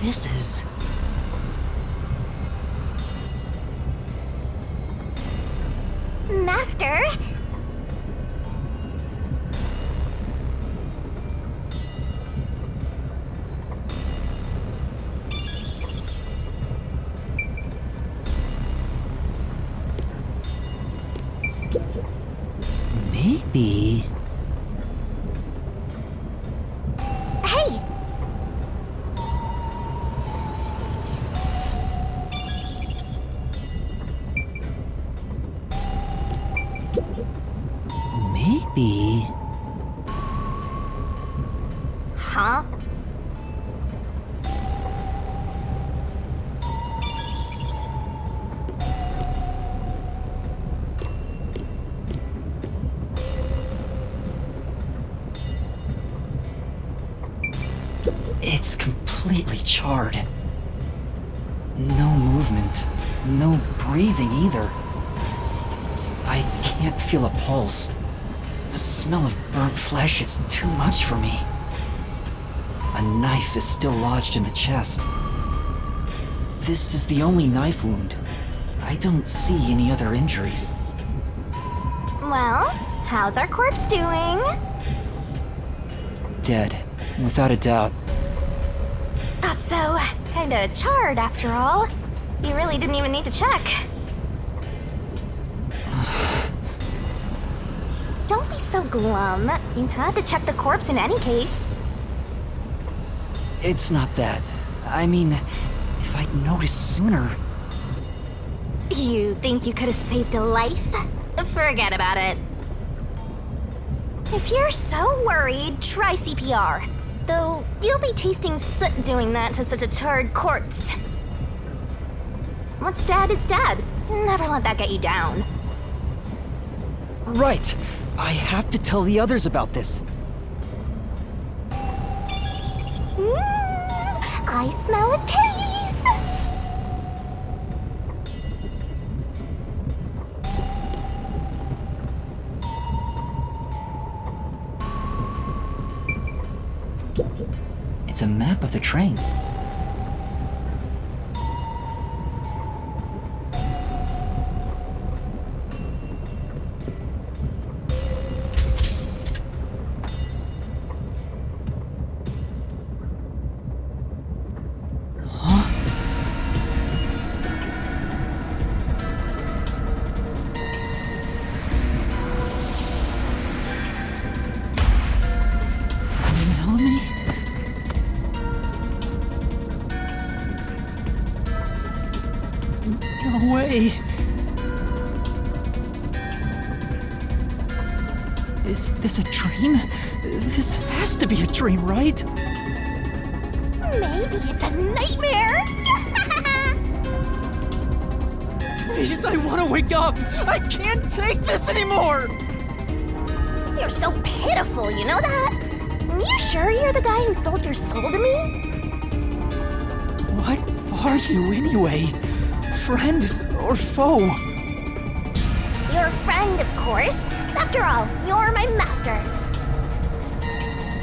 This is... Master? Maybe... Hey! Maybe... Huh? It's completely charred. No movement, no breathing either. I can't feel a pulse. The smell of burnt flesh is too much for me. A knife is still lodged in the chest. This is the only knife wound. I don't see any other injuries. Well, how's our corpse doing? Dead, without a doubt. Thought so. Kinda charred after all. You really didn't even need to check. Don't be so glum. You had to check the corpse in any case. It's not that. I mean, if I'd noticed sooner... You think you could have saved a life? Forget about it. If you're so worried, try CPR. Though, you'll be tasting soot doing that to such a charred corpse. What's dead is dead. Never let that get you down. Right! I have to tell the others about this. I smell a case! It's a map of the train. Melanie? No way. Is this a dream? This has to be a dream, right? Maybe it's a nightmare! Please, I want to wake up! I can't take this anymore! You're so pitiful, you know that? You sure you're the guy who sold your soul to me? What are you anyway? Friend or foe? You're a friend, of course. After all, you're my master.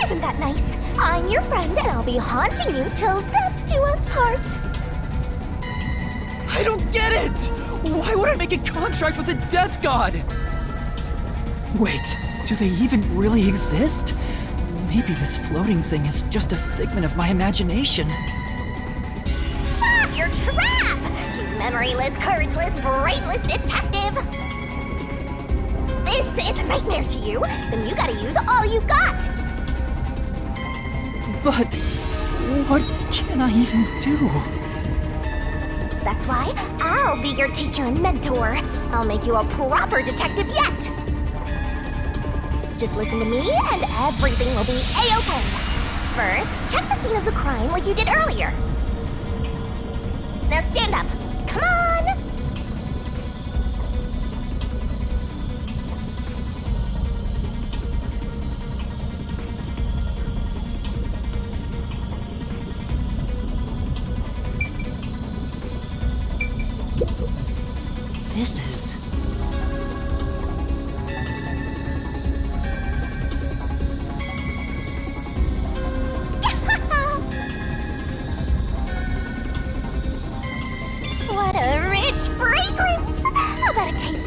Isn't that nice? I'm your friend and I'll be haunting you till death do us part. I don't get it! Why would I make a contract with the death god? Wait, do they even really exist? Maybe this floating thing is just a figment of my imagination. Shut up your trap! You memoryless, courageless, brainless detective! This is a nightmare to you, then you gotta use all you got! But what can I even do? That's why I'll be your teacher and mentor. I'll make you a proper detective yet! Just listen to me and everything will be A-okay. First, check the scene of the crime like you did earlier. Now stand up. Come on! This is...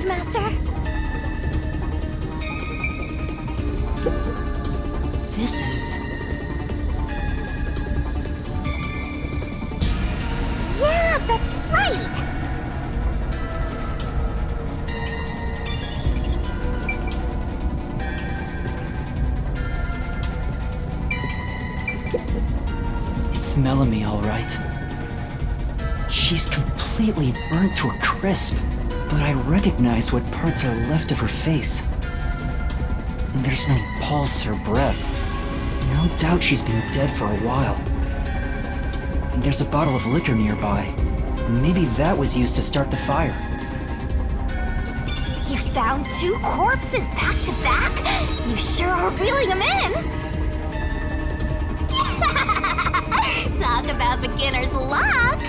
Master? This is... Yeah, that's right! It's Melanie, all right. She's completely burnt to a crisp, but I recognize what parts are left of her face. There's no pulse or breath. No doubt she's been dead for a while. There's a bottle of liquor nearby. Maybe that was used to start the fire. You found 2 corpses back to back? You sure are reeling them in! Talk about beginner's luck!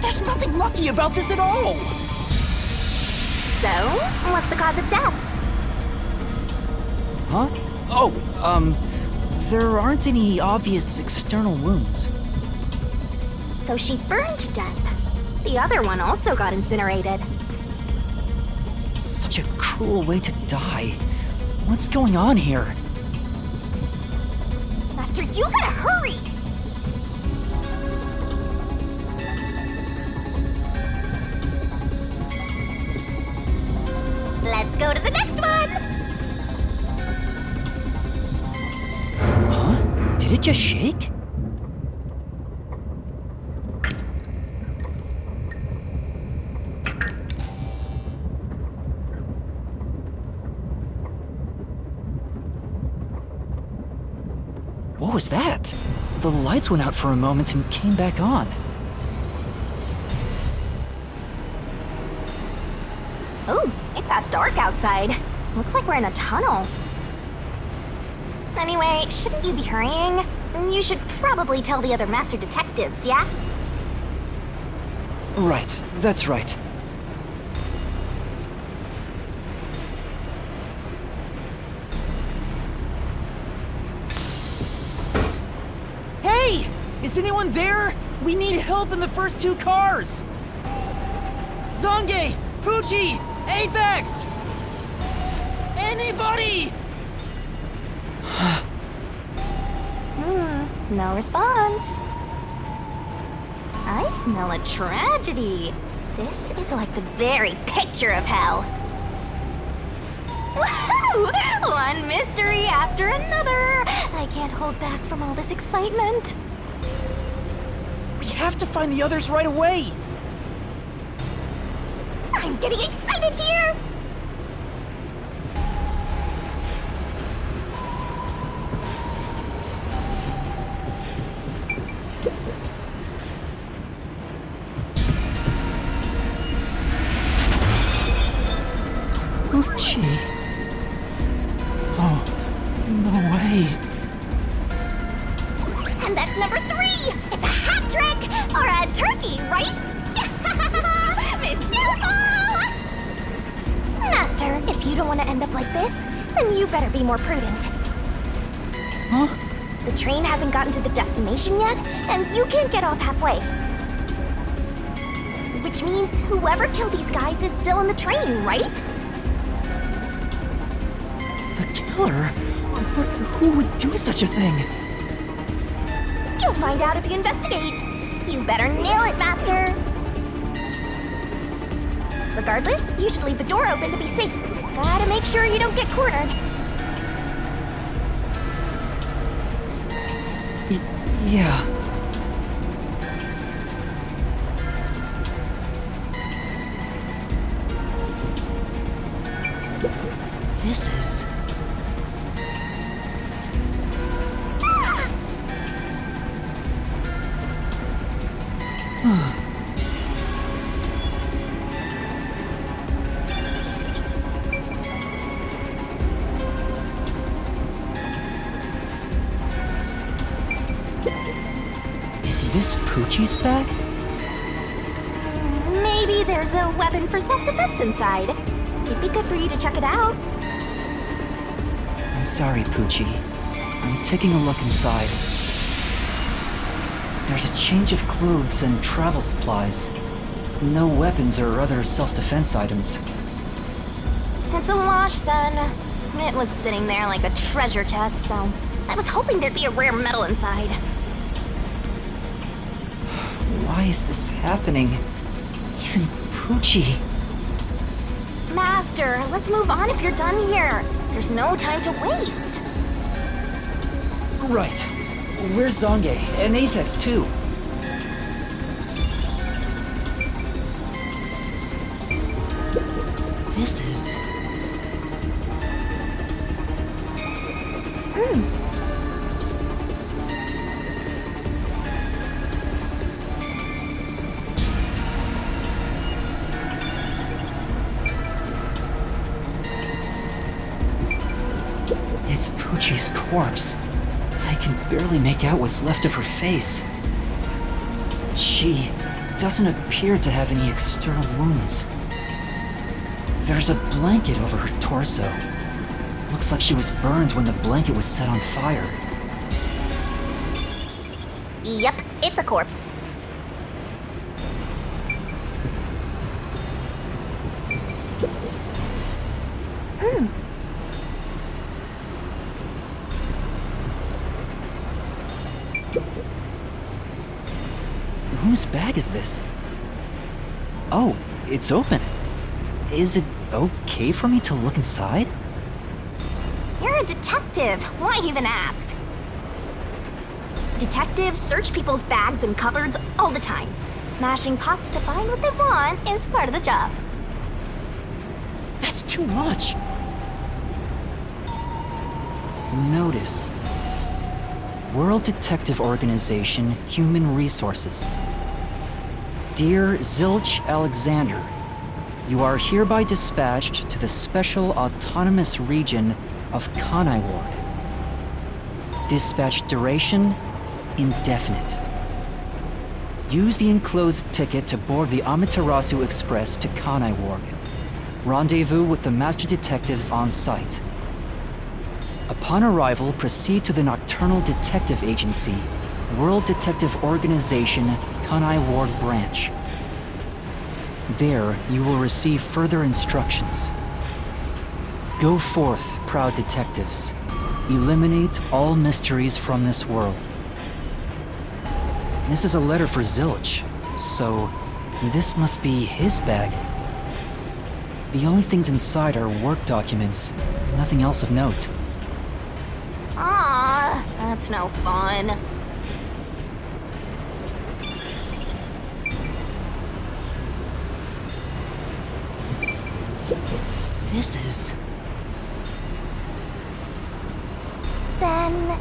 There's nothing lucky about this at all! So, what's the cause of death? Huh? There aren't any obvious external wounds. So she burned to death. The other one also got incinerated. Such a cruel way to die. What's going on here? Master, you gotta hurry! Let's go to the next one! Huh? Did it just shake? What was that? The lights went out for a moment and came back on. Ooh, it got dark outside. Looks like we're in a tunnel. Anyway, shouldn't you be hurrying? You should probably tell the other master detectives, yeah? Right, that's right. Hey! Is anyone there? We need help in the first 2 cars! Zange! Poochie! Apex! Anybody! No response. I smell a tragedy. This is like the very picture of hell. Woohoo! One mystery after another. I can't hold back from all this excitement. We have to find the others right away! I'm getting excited here! Poochie. Oh, no way. And that's number 3! It's a hat trick! Or a turkey, right? Mystical! Master, if you don't want to end up like this, then you better be more prudent. Huh? The train hasn't gotten to the destination yet, and you can't get off halfway. Which means whoever killed these guys is still in the train, right? The killer? But who would do such a thing? You'll find out if you investigate. You better nail it, Master. Regardless, you should leave the door open to be safe. Gotta make sure you don't get cornered. Yeah. This is... Is this Poochie's bag? Maybe there's a weapon for self-defense inside. It'd be good for you to check it out. I'm sorry, Poochie. I'm taking a look inside. There's a change of clothes and travel supplies. No weapons or other self-defense items. It's a wash then. It was sitting there like a treasure chest, so I was hoping there'd be a rare metal inside. Why is this happening? Even Poochie. Master, let's move on if you're done here. There's no time to waste. Right. Where's Zange? And Aphex too. This is... It's Poochie's corpse. I can barely make out what's left of her face. She doesn't appear to have any external wounds. There's a blanket over her torso. Looks like she was burned when the blanket was set on fire. Yep, it's a corpse. Whose bag is this? Oh, it's open. Is it okay for me to look inside? You're a detective. Why even ask? Detectives search people's bags and cupboards all the time. Smashing pots to find what they want is part of the job. That's too much. Notice. World Detective Organization, Human Resources. Dear Zilch Alexander, you are hereby dispatched to the Special Autonomous Region of Kanai Ward. Dispatch duration, indefinite. Use the enclosed ticket to board the Amaterasu Express to Kanai Ward. Rendezvous with the Master Detectives on site. Upon arrival, proceed to the Nocturnal Detective Agency, World Detective Organization, Kanai Ward Branch. There, you will receive further instructions. Go forth, proud detectives. Eliminate all mysteries from this world. This is a letter for Zilch, so this must be his bag. The only things inside are work documents, nothing else of note. Ah, that's no fun. This is... Then...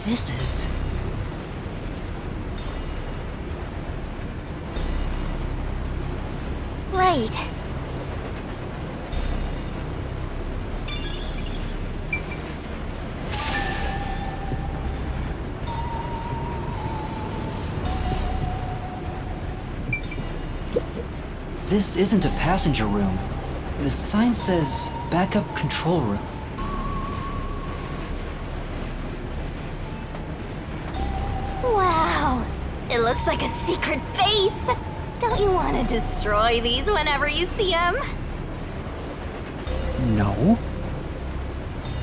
This is... Right. This isn't a passenger room. The sign says backup control room. Wow, it looks like a secret base. Don't you want to destroy these whenever you see them? No.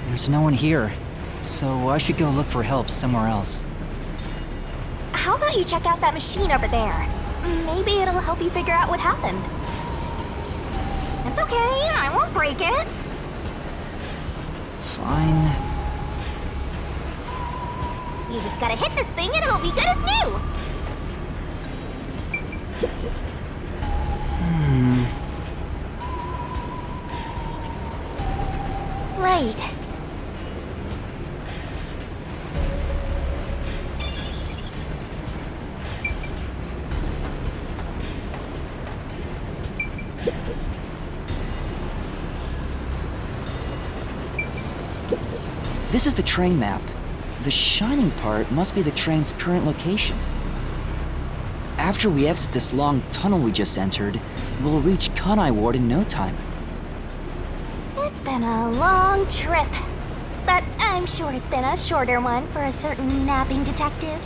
There's no one here, so I should go look for help somewhere else. How about you check out that machine over there? Maybe it'll help you figure out what happened. It's okay, I won't break it. Fine. You just gotta hit this thing and it'll be good as new. Right. This is the train map. The shining part must be the train's current location. After we exit this long tunnel we just entered, we'll reach Kanai Ward in no time. It's been a long trip, but I'm sure it's been a shorter one for a certain napping detective.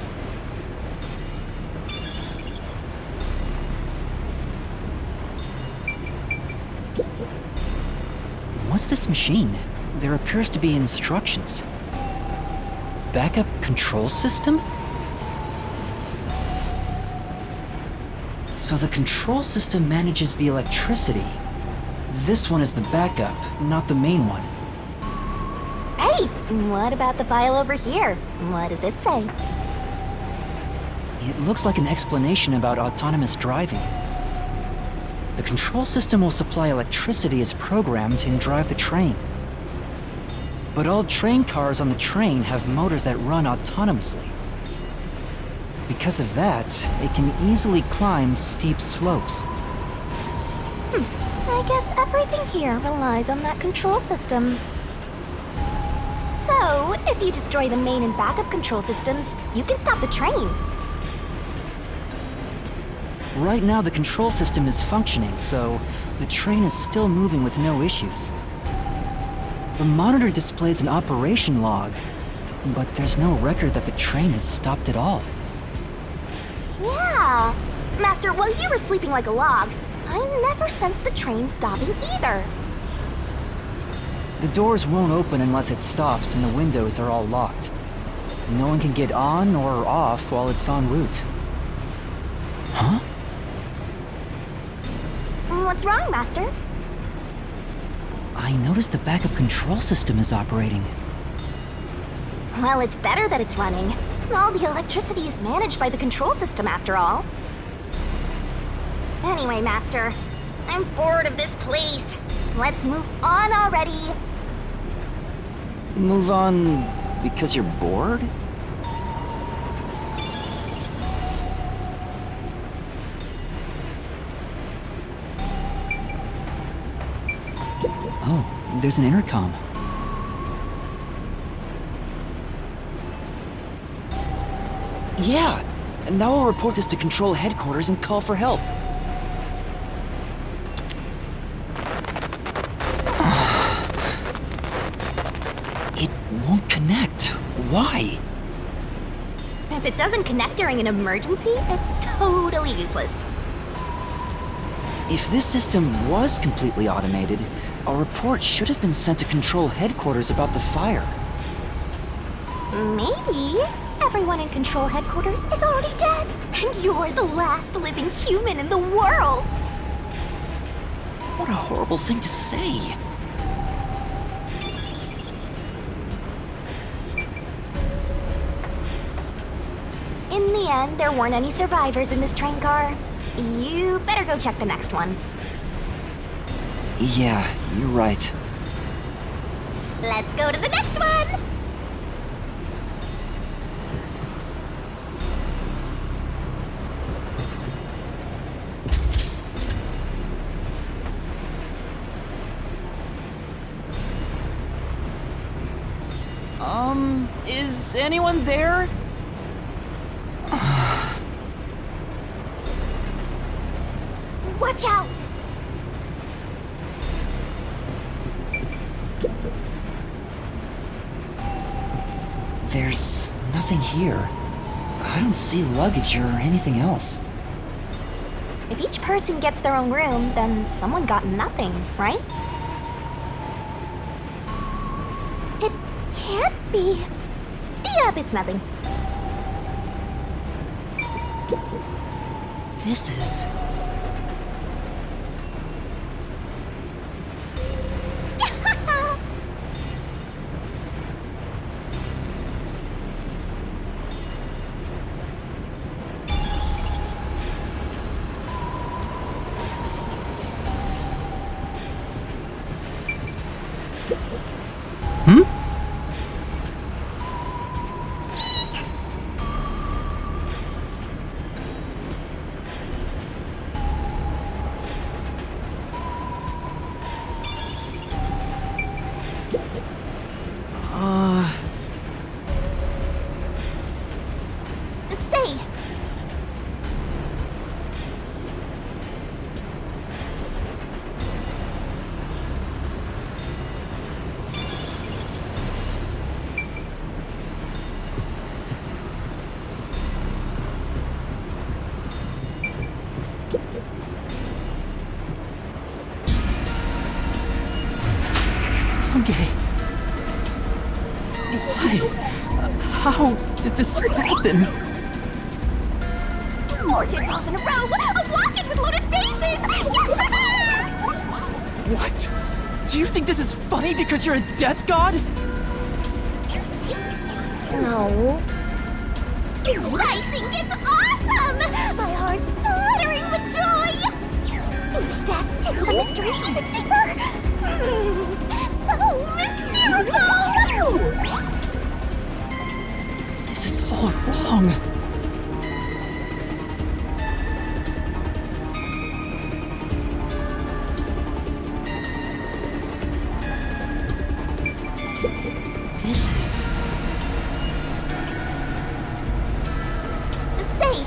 What's this machine? There appears to be instructions. Backup control system? So the control system manages the electricity. This one is the backup, not the main one. Hey, what about the file over here? What does it say? It looks like an explanation about autonomous driving. The control system will supply electricity as programmed and drive the train. But all train cars on the train have motors that run autonomously. Because of that, it can easily climb steep slopes. I guess everything here relies on that control system. So, if you destroy the main and backup control systems, you can stop the train. Right now, the control system is functioning, so the train is still moving with no issues. The monitor displays an operation log, but there's no record that the train has stopped at all. Yeah. Master, while you were sleeping like a log, I never sensed the train stopping either. The doors won't open unless it stops, and the windows are all locked. No one can get on or off while it's en route. Huh? What's wrong, Master? I noticed the backup control system is operating. Well, it's better that it's running. All the electricity is managed by the control system, after all. Anyway, Master, I'm bored of this place. Let's move on already. Move on because you're bored? Oh, there's an intercom. Yeah! Now I'll report this to Control Headquarters and call for help. It won't connect. Why? If it doesn't connect during an emergency, it's totally useless. If this system was completely automated, a report should have been sent to Control Headquarters about the fire. Maybe. Everyone in Control Headquarters is already dead, and you're the last living human in the world. What a horrible thing to say. In the end, there weren't any survivors in this train car. You better go check the next one. Yeah, you're right. Let's go to the next one! Is anyone there? Watch out! There's nothing here. I don't see luggage or anything else. If each person gets their own room, then someone got nothing, right? It can't be. Yep, it's nothing. This is... Hmm? Say, Why? How did this happen? 4 dead balls in a row! A walk-in with loaded faces! What? Do you think this is funny because you're a death god? No. I think it's awesome! My heart's fluttering with joy! Each death takes the mystery even deeper. So mystical! This is all wrong. This is... Say,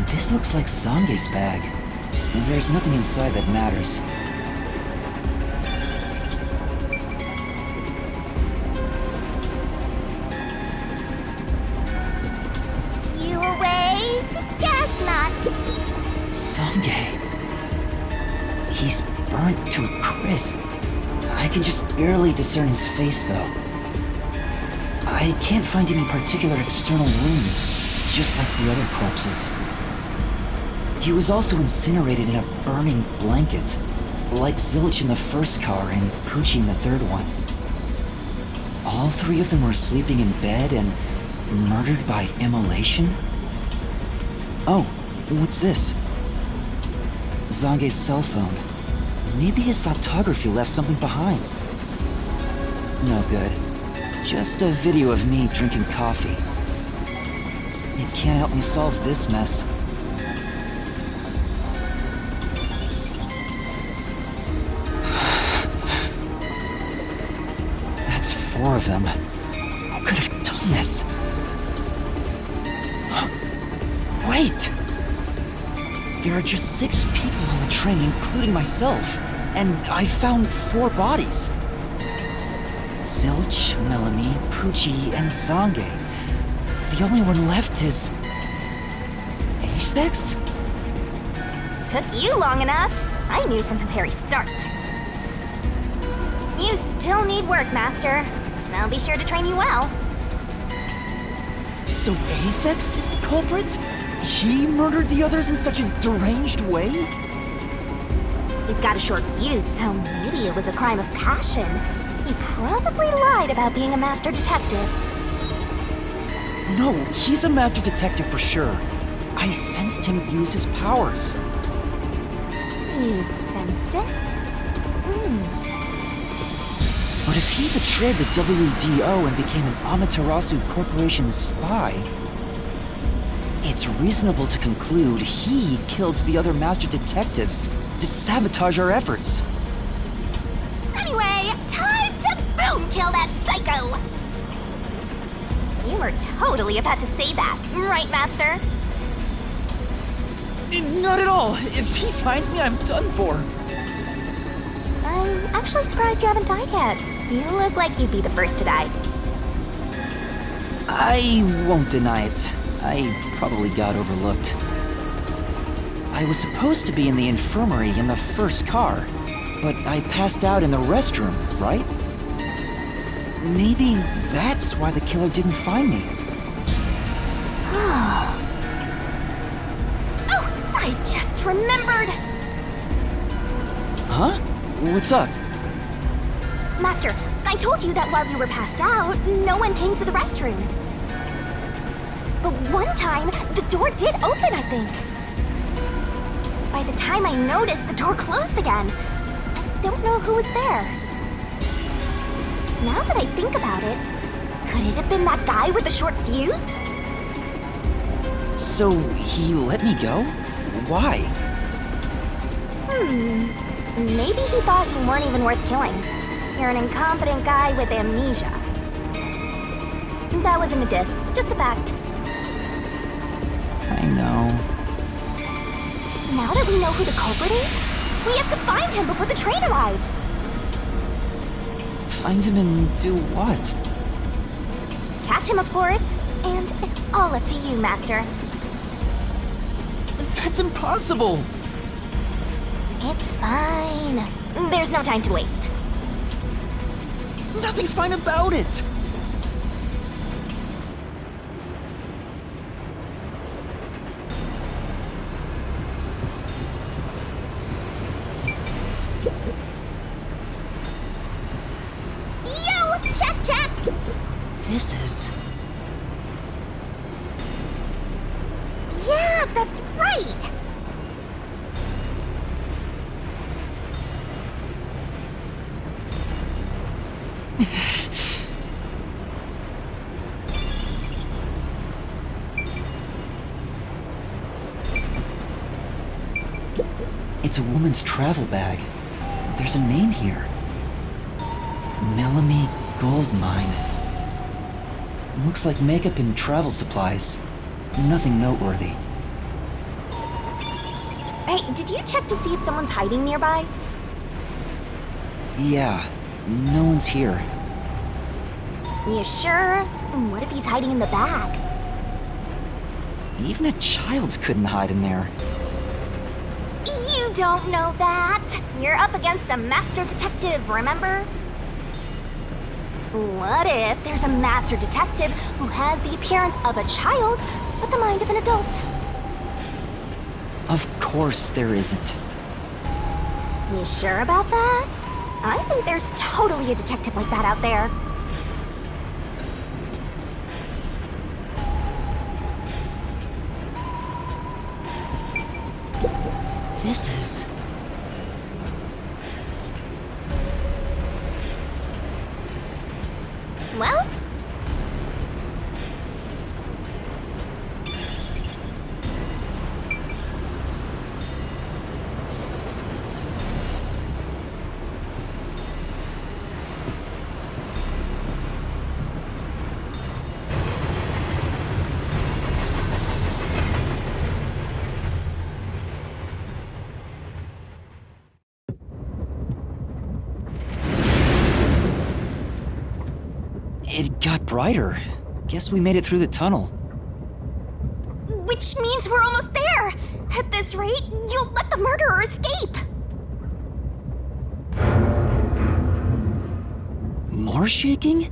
This looks like Zange's bag. There's nothing inside that matters. you awake? Guess not. Zange. He's burnt to a crisp. I can just barely discern his face, though. I can't find any particular external wounds, just like the other corpses. He was also incinerated in a burning blanket, like Zilch in the first car and Poochie in the third one. All 3 of them were sleeping in bed and murdered by immolation? Oh, what's this? Zange's cell phone. Maybe his photography left something behind. No good. Just a video of me drinking coffee. It can't help me solve this mess. That's 4 of them. Who could have done this? Wait! There are just 6 people on the train, including myself. And I found 4 bodies. Zilch, Melanie, Poochie, and Zange. The only one left is... Aphex? Took you long enough. I knew from the very start. You still need work, Master. I'll be sure to train you well. So Aphex is the culprit? He murdered the others in such a deranged way? He's got a short fuse, so maybe it was a crime of passion. He probably lied about being a master detective. No, he's a master detective for sure. I sensed him use his powers. You sensed it? But if he betrayed the WDO and became an Amaterasu Corporation spy, it's reasonable to conclude he killed the other master detectives to sabotage our efforts. Anyway, time to boom kill that psycho! You were totally about to say that, right, Master? Not at all. If he finds me, I'm done for. I'm actually surprised you haven't died yet. You look like you'd be the first to die. I won't deny it. I probably got overlooked. I was supposed to be in the infirmary in the first car, but I passed out in the restroom, right? Maybe that's why the killer didn't find me. Oh, I just remembered! Huh? What's up? Master, I told you that while you were passed out, no one came to the restroom. But one time, the door did open, I think. By the time I noticed, the door closed again. I don't know who was there. Now that I think about it, could it have been that guy with the short fuse? So he let me go? Why? Maybe he thought you weren't even worth killing. You're an incompetent guy with amnesia. That wasn't a diss, just a fact. I know. Now that we know who the culprit is, we have to find him before the train arrives. Find him and do what? Catch him, of course. And it's all up to you, Master. That's impossible! It's fine. There's no time to waste. Nothing's fine about it! Yo! Check! This is... Yeah, that's right! It's a woman's travel bag. There's a name here. Melanie Goldmine. Looks like makeup and travel supplies. Nothing noteworthy. Hey, did you check to see if someone's hiding nearby? Yeah, no one's here. You sure? What if he's hiding in the bag? Even a child couldn't hide in there. You don't know that. You're up against a master detective, remember? What if there's a master detective who has the appearance of a child, but the mind of an adult? Of course there isn't. You sure about that? I think there's totally a detective like that out there. This is... Well? It got brighter. Guess we made it through the tunnel. Which means we're almost there. At this rate, you'll let the murderer escape. More shaking?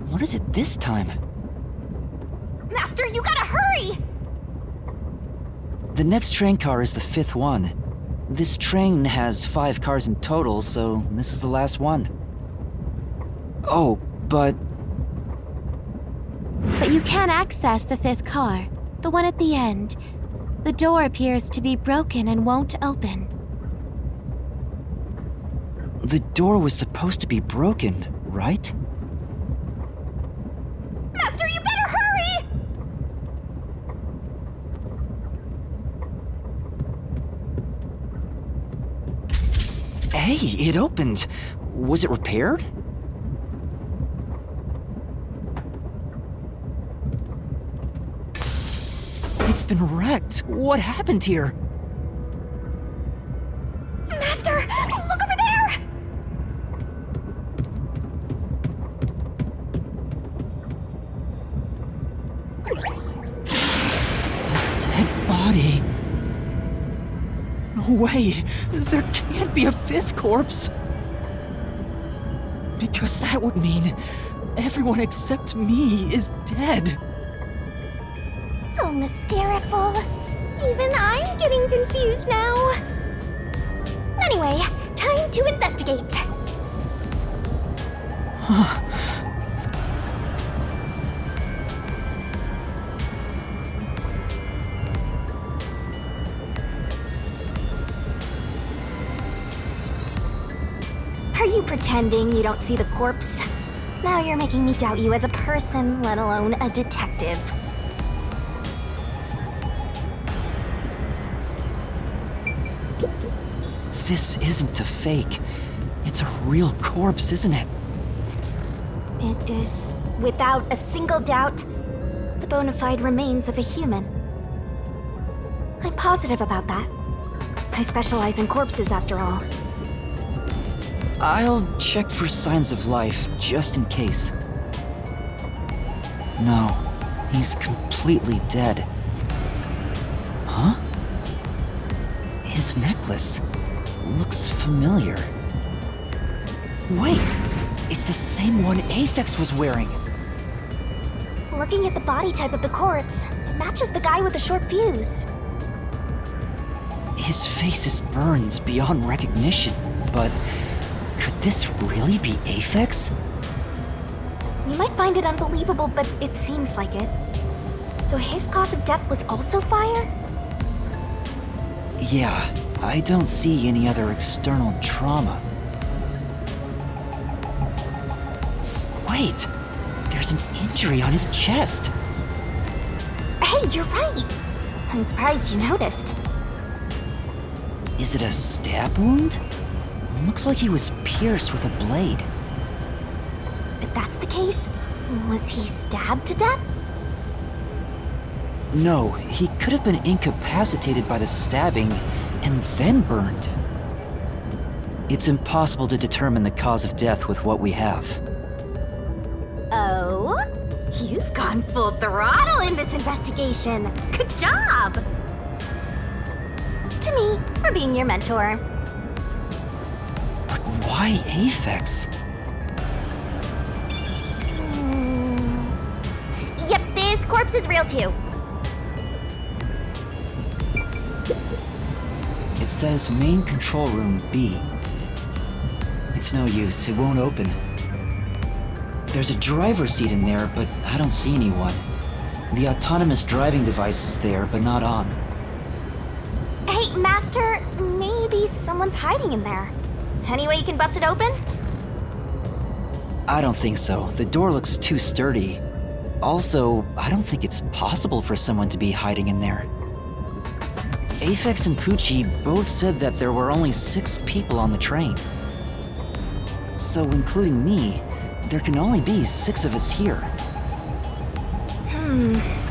What is it this time? Master, you gotta hurry! The next train car is the 5th one. This train has 5 cars in total, so this is the last one. Oh, but... But you can access the 5th car, the one at the end. The door appears to be broken and won't open. The door was supposed to be broken, right? Master, you better hurry! Hey, it opened. Was it repaired? It's been wrecked. What happened here? Master, look over there! A dead body. No way. There can't be a 5th corpse. Because that would mean everyone except me is dead. So mysteriful. Even I'm getting confused now. Anyway, time to investigate. Are you pretending you don't see the corpse? Now you're making me doubt you as a person, let alone a detective. This isn't a fake. It's a real corpse, isn't it? It is, without a single doubt, the bona fide remains of a human. I'm positive about that. I specialize in corpses, after all. I'll check for signs of life, just in case. No, he's completely dead. Huh? His necklace looks familiar. Wait! It's the same one Aphex was wearing! Looking at the body type of the corpse, it matches the guy with the short fuse. His face is burned beyond recognition, but could this really be Aphex? You might find it unbelievable, but it seems like it. So his cause of death was also fire? Yeah, I don't see any other external trauma. Wait, there's an injury on his chest. Hey, you're right. I'm surprised you noticed. Is it a stab wound? Looks like he was pierced with a blade. If that's the case, was he stabbed to death? No, he could have been incapacitated by the stabbing and then burned. It's impossible to determine the cause of death with what we have. Oh? You've gone full throttle in this investigation. Good job! To me, for being your mentor. But why Aphex? Yep, this corpse is real too. It says main control room B. It's no use, it won't open. There's a driver's seat in there, but I don't see anyone. The autonomous driving device is there, but not on. Hey, Master, maybe someone's hiding in there. Any way you can bust it open? I don't think so. The door looks too sturdy. Also, I don't think it's possible for someone to be hiding in there. Aphex and Poochie both said that there were only 6 people on the train. So, including me, there can only be 6 of us here.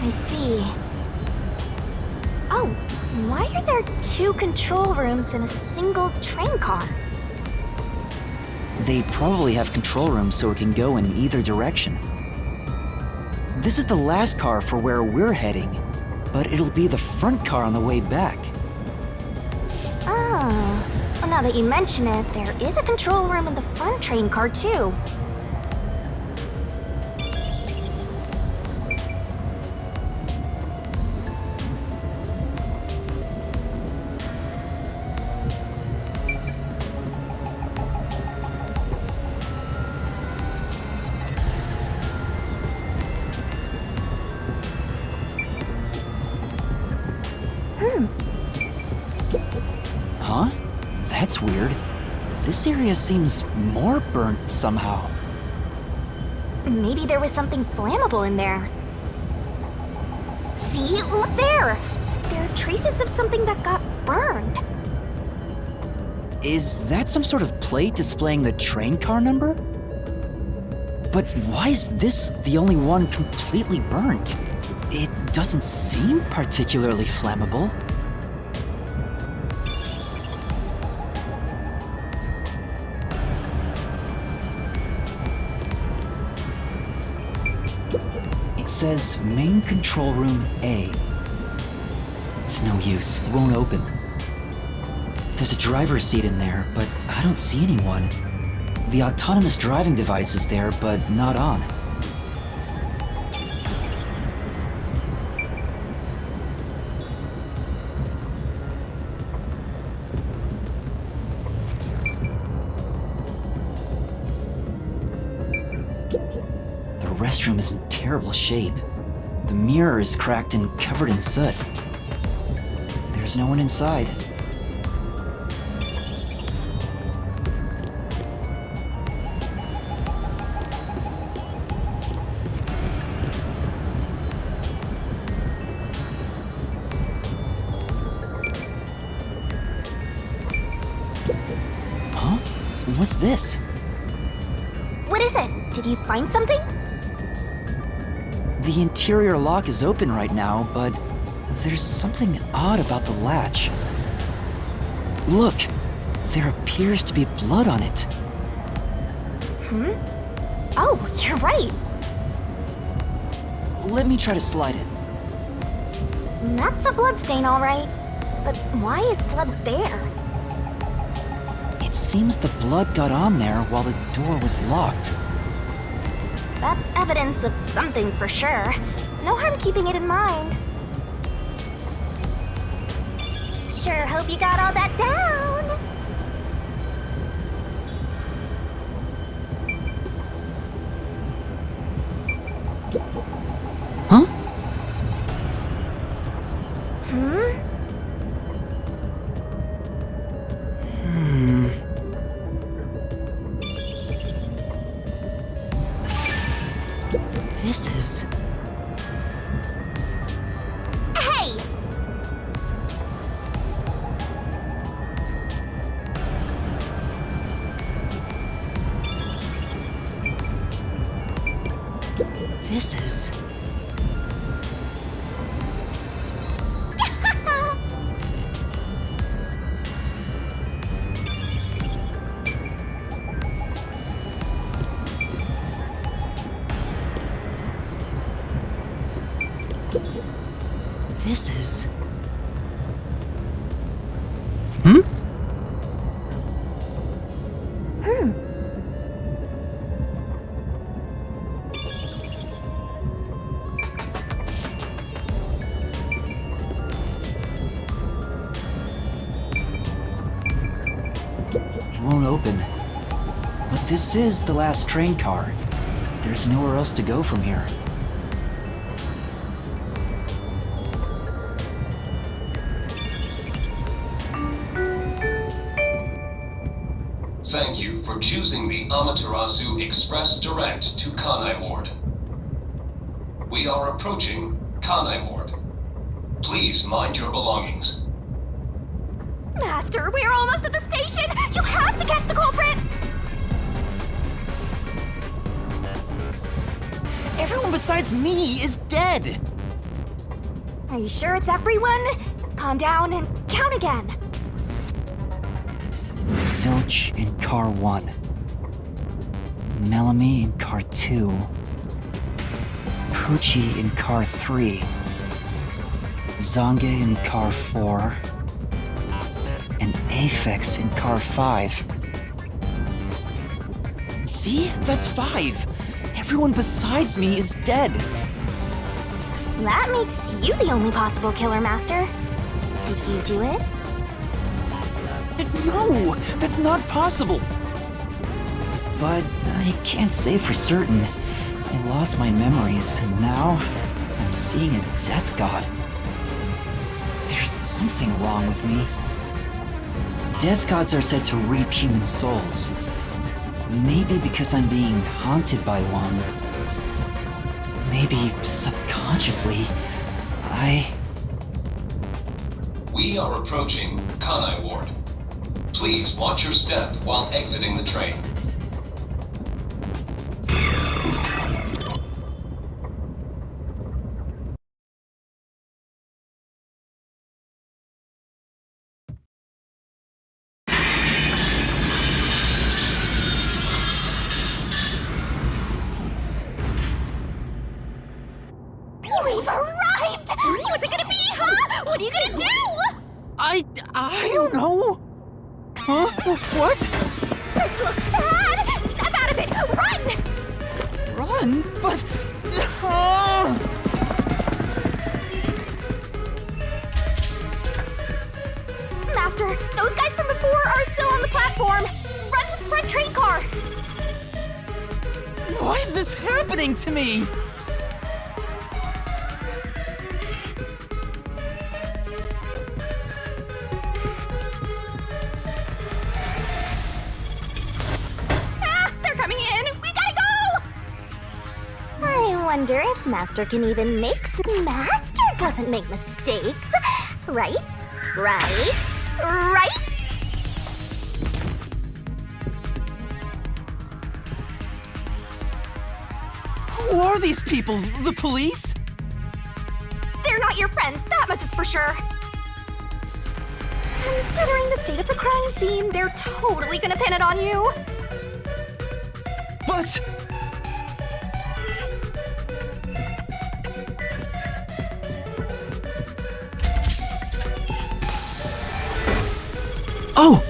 I see. Oh, why are there 2 control rooms in a single train car? They probably have control rooms so it can go in either direction. This is the last car for where we're heading, but it'll be the front car on the way back. Oh, well, now that you mention it, there is a control room in the front train car too. Huh? That's weird. This area seems more burnt somehow. Maybe there was something flammable in there. See? Look there! There are traces of something that got burned. Is that some sort of plate displaying the train car number? But why is this the only one completely burnt? It doesn't seem particularly flammable. It says main control room A. It's no use, it won't open. There's a driver's seat in there, but I don't see anyone. The autonomous driving device is there, but not on. The restroom is in terrible shape. The mirror is cracked and covered in soot. There's no one inside. Huh? What's this? What is it? Did you find something? The interior lock is open right now, but there's something odd about the latch. Look, there appears to be blood on it. Oh, you're right. Let me try to slide it. That's a bloodstain, all right. But why is blood there? It seems the blood got on there while the door was locked. That's evidence of something for sure. No harm keeping it in mind. Sure hope you got all that down. Huh? This is... Hey! This is... This is... It won't open. But this is the last train car. There's nowhere else to go from here. Thank you for choosing the Amaterasu Express Direct to Kanai Ward. We are approaching Kanai Ward. Please mind your belongings. Master, we are almost at the station! You have to catch the culprit! Everyone besides me is dead! Are you sure it's everyone? Calm down and count again. Zilch in car 1. Melanie in car 2. Poochie in car 3. Zange in car 4. And Aphex in car 5. See? That's 5. Everyone besides me is dead. That makes you the only possible killer, Master. Did you do it? No! That's not possible! But I can't say for certain. I lost my memories, and now I'm seeing a death god. There's something wrong with me. Death gods are said to reap human souls. Maybe because I'm being haunted by one. Maybe subconsciously, We are approaching Kanai Ward. Please watch your step while exiting the train. We've arrived! What's it gonna be, huh? What are you gonna do? I don't know. Huh? What? This looks bad! Snap out of it! Run! Run? But... Master, those guys from before are still on the platform. Run to the front train car. Why is this happening to me? They're coming in! We gotta go! I wonder if Master can even make Master doesn't make mistakes. Right? Right? Right? Who are these people? The police? They're not your friends, that much is for sure. Considering the state of the crime scene, they're totally gonna pin it on you. What? Oh!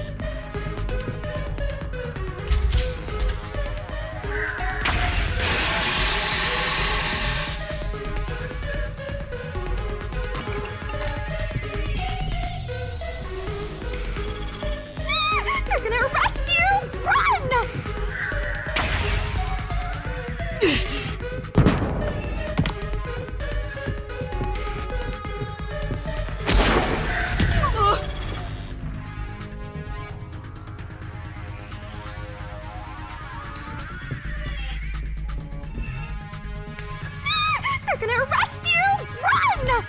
They're gonna arrest you! Run! They're gonna arrest you! Run!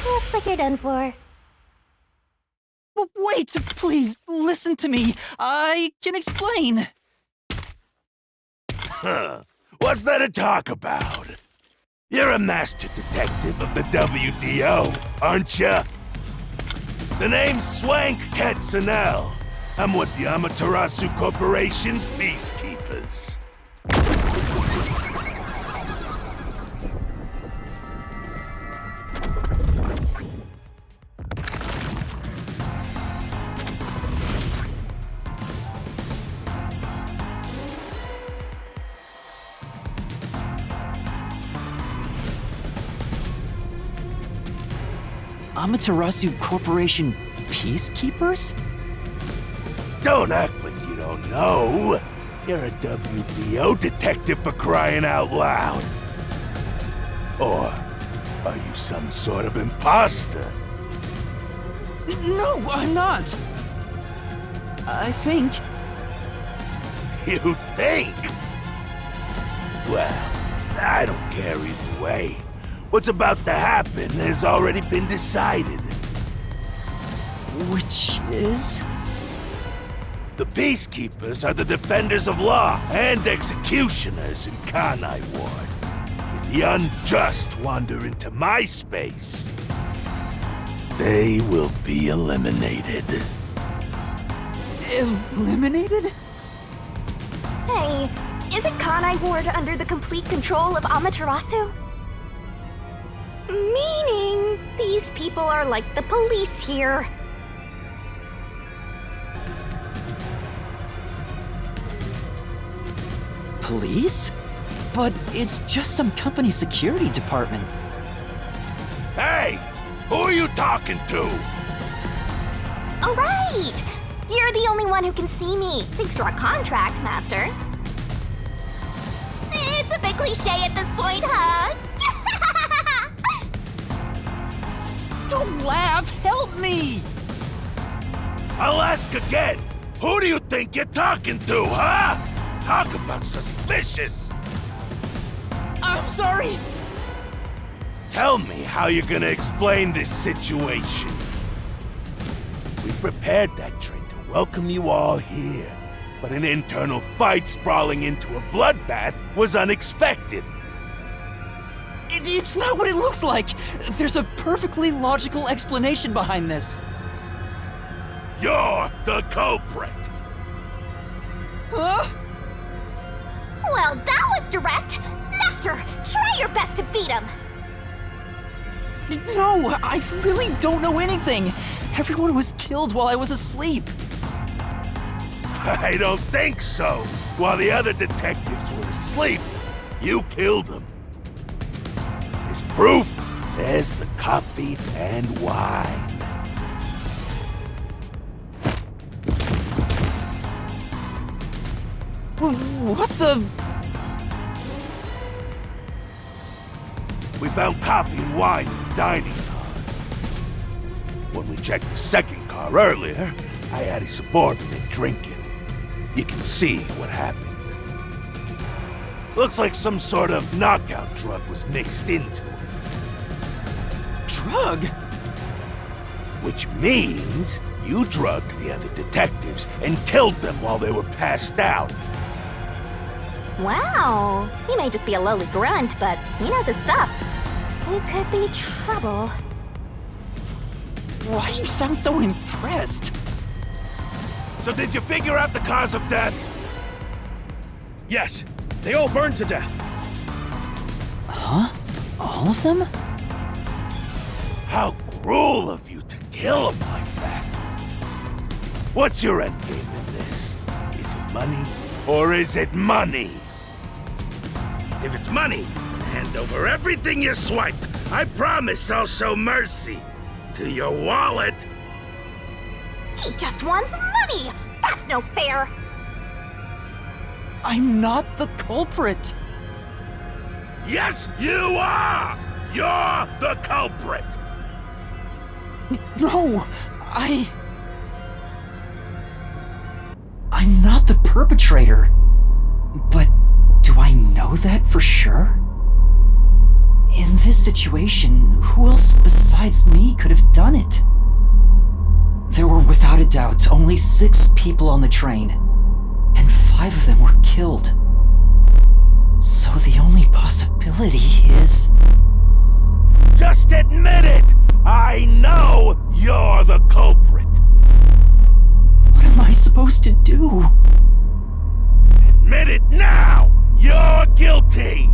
Looks like you're done for. Wait, please, listen to me. I can explain. Huh. What's there to talk about? You're a master detective of the WDO, aren't ya? The name's Swank Katsunel. I'm with the Amaterasu Corporation's peacekeepers. Amaterasu Corporation Peacekeepers? Don't act like you don't know. You're a WDO detective for crying out loud. Or are you some sort of imposter? No, I'm not. I think. You think? Well, I don't care either way. What's about to happen has already been decided. Which is? The Peacekeepers are the defenders of law and executioners in Kanai Ward. If the unjust wander into my space, they will be eliminated. Eliminated? Hey, isn't Kanai Ward under the complete control of Amaterasu? Meaning, these people are like the police here. Police? But it's just some company security department. Hey! Who are you talking to? Oh, right! You're the only one who can see me, thanks to our contract, Master. It's a bit cliche at this point, huh? Don't laugh! Help me! I'll ask again. Who do you think you're talking to, huh? Talk about suspicious. I'm sorry! Tell me how you're gonna explain this situation. We prepared that train to welcome you all here, but an internal fight sprawling into a bloodbath was unexpected. It's not what it looks like! There's a perfectly logical explanation behind this. You're the culprit! Huh? Well, that was direct. Master, try your best to beat him. No, I really don't know anything. Everyone was killed while I was asleep. I don't think so. While the other detectives were asleep, you killed them. As proof, there's the coffee and wine. What the... We found coffee and wine in the dining car. When we checked the second car earlier, I had a subordinate drinking. You can see what happened. Looks like some sort of knockout drug was mixed into it. Drug? Which means you drugged the other detectives and killed them while they were passed out. Wow. He may just be a lowly grunt, but he knows his stuff. We could be trouble. Why do you sound so impressed? So did you figure out the cause of death? Yes, they all burned to death. Huh? All of them? How cruel of you to kill them like that. What's your end game in this? Is it money or is it money? If it's money, hand over everything you swipe. I promise I'll show mercy to your wallet. He just wants money! That's no fair! I'm not the culprit. Yes, you are! You're the culprit! No, I'm not the perpetrator. But do I know that for sure? In this situation, who else besides me could have done it? There were without a doubt only 6 people on the train, and 5 of them were killed. So the only possibility is... Just admit it! I know you're the culprit! What am I supposed to do? Admit it now! You're guilty!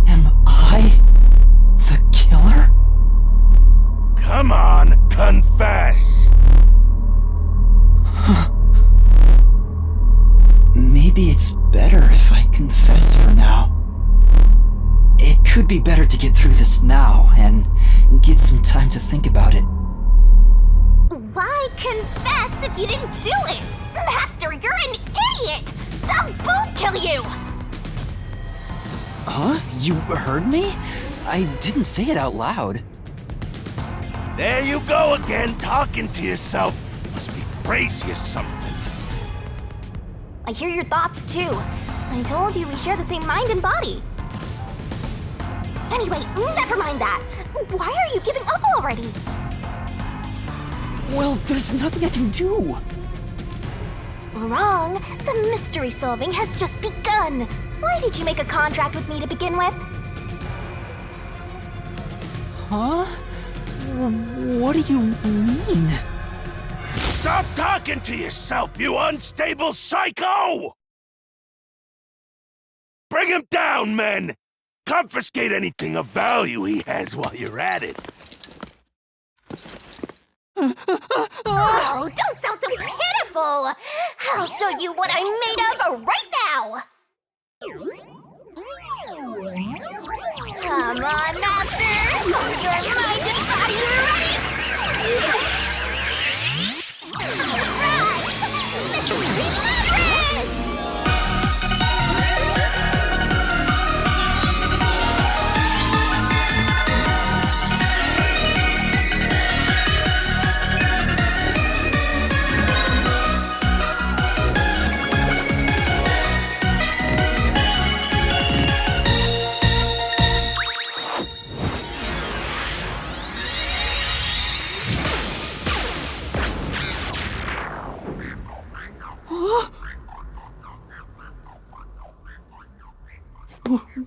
Am I the killer? Come on, confess! Maybe it's better if I confess for now. It could be better to get through this now and get some time to think about it. Why confess if you didn't do it? Master, you're an idiot! They'll both kill you! Huh? You heard me? I didn't say it out loud. There you go again, talking to yourself. Must be crazy or something. I hear your thoughts too. I told you we share the same mind and body. Anyway, never mind that. Why are you giving up already? Well, there's nothing I can do. Wrong. The mystery solving has just begun. Why did you make a contract with me to begin with? Huh? What do you mean? Stop talking to yourself, you unstable psycho! Bring him down, men! Confiscate anything of value he has while you're at it. Oh, don't sound so pitiful! I'll show you what I'm made of right now! Come on, Master! Hold your mind and body ready! Labyrinth!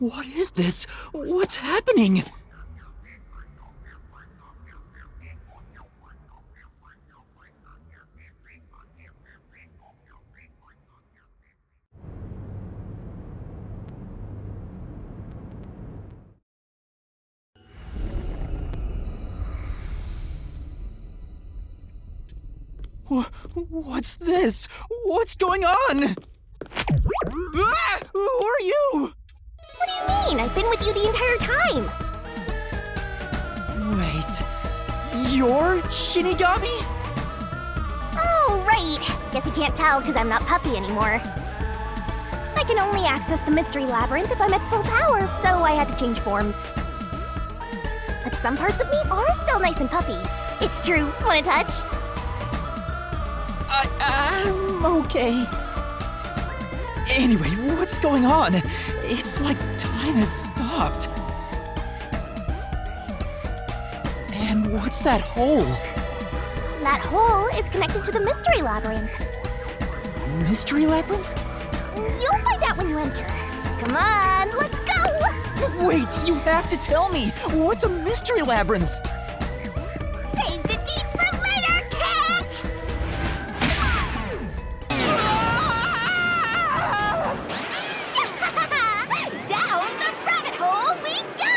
What is this? What's happening? What's this? What's going on? Ah! Who are you? What do you mean? I've been with you the entire time! Wait, you're Shinigami? Oh, right. Guess you can't tell because I'm not puffy anymore. I can only access the Mystery Labyrinth if I'm at full power, so I had to change forms. But some parts of me are still nice and puffy. It's true. Want a touch? I'm okay. Anyway, what's going on? It's like time has stopped. And what's that hole? That hole is connected to the Mystery Labyrinth. Mystery Labyrinth? You'll find out when you enter. Come on, let's go! Wait, you have to tell me! What's a Mystery Labyrinth? Save the deeds for later, kid! Down the rabbit hole we go!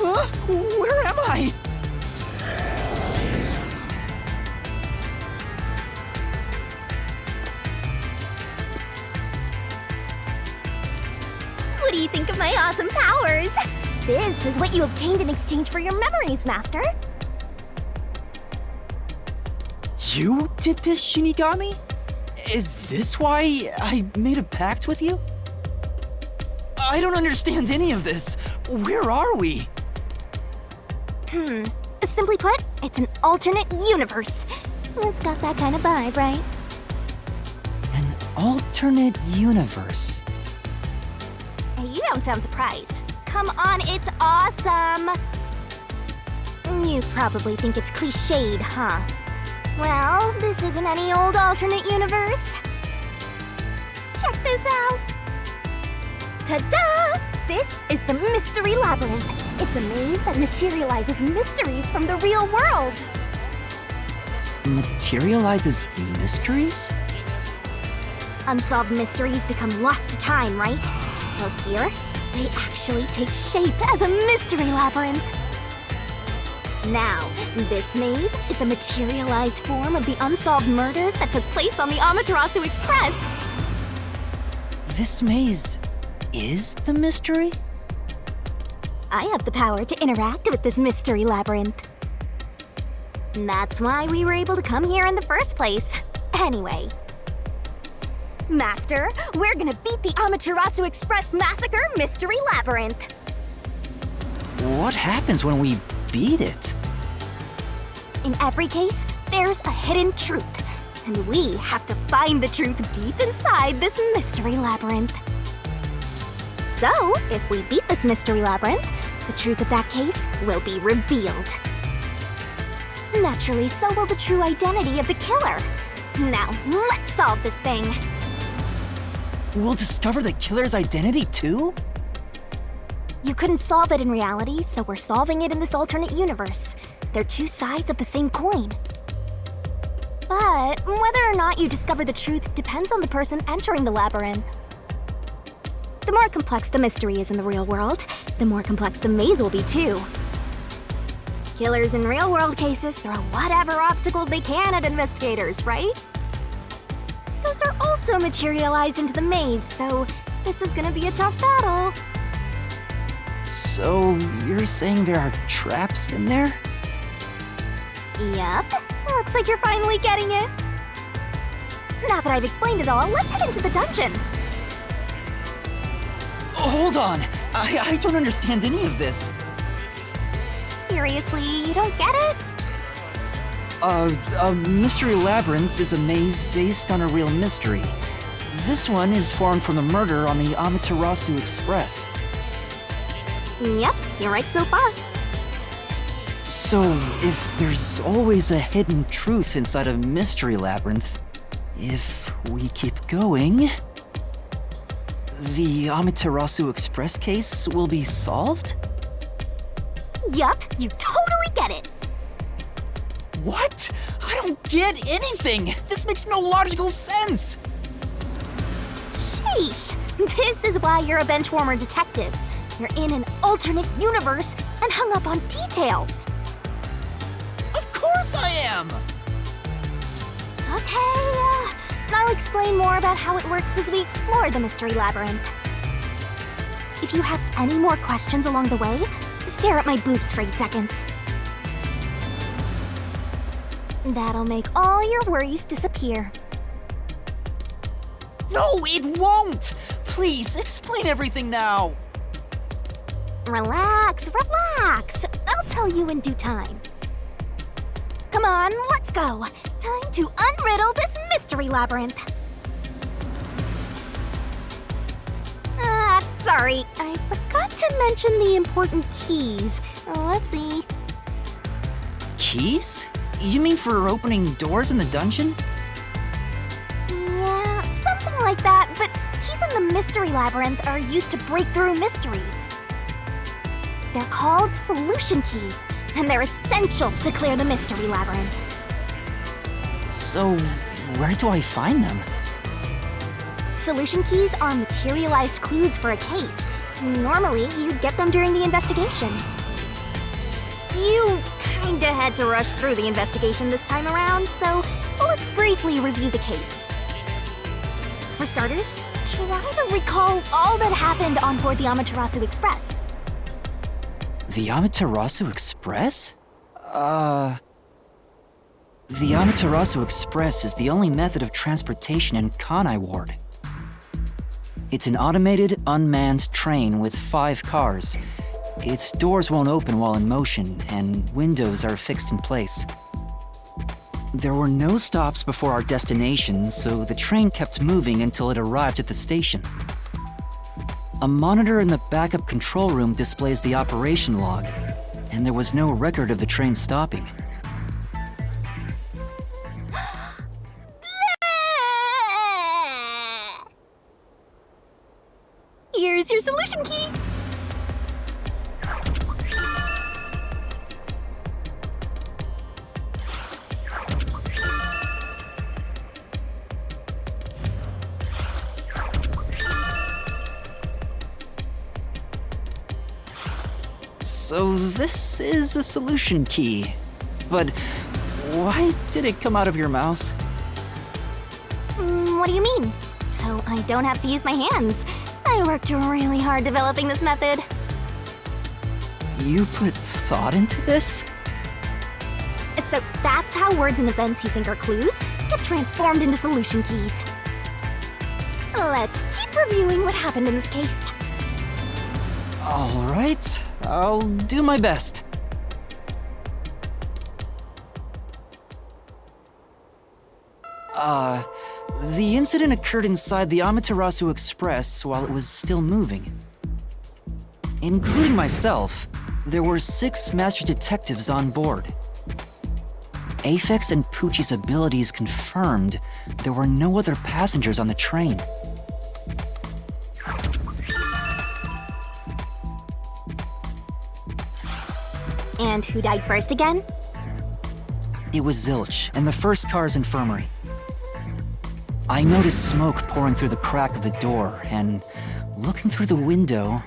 Huh? Where am I? What do you think of my awesome powers? This is what you obtained in exchange for your memories, Master. You did this, Shinigami? Is this why I made a pact with you? I don't understand any of this. Where are we? Simply put, it's an alternate universe. It's got that kind of vibe, right? An alternate universe. Hey, you don't sound surprised. Come on, it's awesome! You probably think it's cliched, huh? Well, this isn't any old alternate universe. Check this out! Ta-da! This is the Mystery Labyrinth. It's a maze that materializes mysteries from the real world. Materializes mysteries? Unsolved mysteries become lost to time, right? Well, here, they actually take shape as a mystery labyrinth. Now, this maze is the materialized form of the unsolved murders that took place on the Amaterasu Express. This maze is the mystery? I have the power to interact with this mystery labyrinth. That's why we were able to come here in the first place. Anyway. Master, we're gonna beat the Amaterasu Express Massacre Mystery Labyrinth. What happens when we beat it? In every case, there's a hidden truth, and we have to find the truth deep inside this mystery labyrinth. So, if we beat this mystery labyrinth, the truth of that case will be revealed. Naturally, so will the true identity of the killer. Now, let's solve this thing. We'll discover the killer's identity too? You couldn't solve it in reality, so we're solving it in this alternate universe. They're two sides of the same coin. But whether or not you discover the truth depends on the person entering the labyrinth. The more complex the mystery is in the real world, the more complex the maze will be too. Killers in real-world cases throw whatever obstacles they can at investigators, right? Those are also materialized into the maze, so this is gonna be a tough battle. So, you're saying there are traps in there? Yep, looks like you're finally getting it. Now that I've explained it all, let's head into the dungeon. Hold on! I don't understand any of this. Seriously, you don't get it? A mystery labyrinth is a maze based on a real mystery. This one is formed from the murder on the Amaterasu Express. Yep, you're right so far. So, if there's always a hidden truth inside a mystery labyrinth, if we keep going, the Amaterasu Express case will be solved? Yup, you totally get it. What? I don't get anything! This makes no logical sense! Sheesh, this is why you're a benchwarmer detective. You're in an alternate universe and hung up on details. Of course I am! Okay, I'll explain more about how it works as we explore the Mystery Labyrinth. If you have any more questions along the way, stare at my boobs for 8 seconds. That'll make all your worries disappear. No, it won't! Please, explain everything now! Relax, relax. I'll tell you in due time. Come on, let's go. Time to unriddle this mystery labyrinth. Sorry, I forgot to mention the important keys. Whoopsie. Keys? You mean for opening doors in the dungeon? Yeah, something like that, but keys in the mystery labyrinth are used to break through mysteries. They're called solution keys, and they're essential to clear the mystery labyrinth. So, where do I find them? Solution keys are materialized clues for a case. Normally, you get them during the investigation. You kinda had to rush through the investigation this time around, so let's briefly review the case. For starters, try to recall all that happened on board the Amaterasu Express. The Amaterasu Express? The Amaterasu Express is the only method of transportation in Kanai Ward. It's an automated, unmanned train with 5 cars. Its doors won't open while in motion, and windows are fixed in place. There were no stops before our destination, so the train kept moving until it arrived at the station. A monitor in the backup control room displays the operation log, and there was no record of the train stopping. Here's your solution key. So this is a solution key. But why did it come out of your mouth? What do you mean? So I don't have to use my hands. I worked really hard developing this method. You put thought into this? So that's how words and events you think are clues get transformed into solution keys. Let's keep reviewing what happened in this case. All right, I'll do my best. The incident occurred inside the Amaterasu Express while it was still moving. Including myself, there were 6 master detectives on board. Aphex and Poochie's abilities confirmed there were no other passengers on the train. And who died first again? It was Zilch in the first car's infirmary. I noticed smoke pouring through the crack of the door, and looking through the window,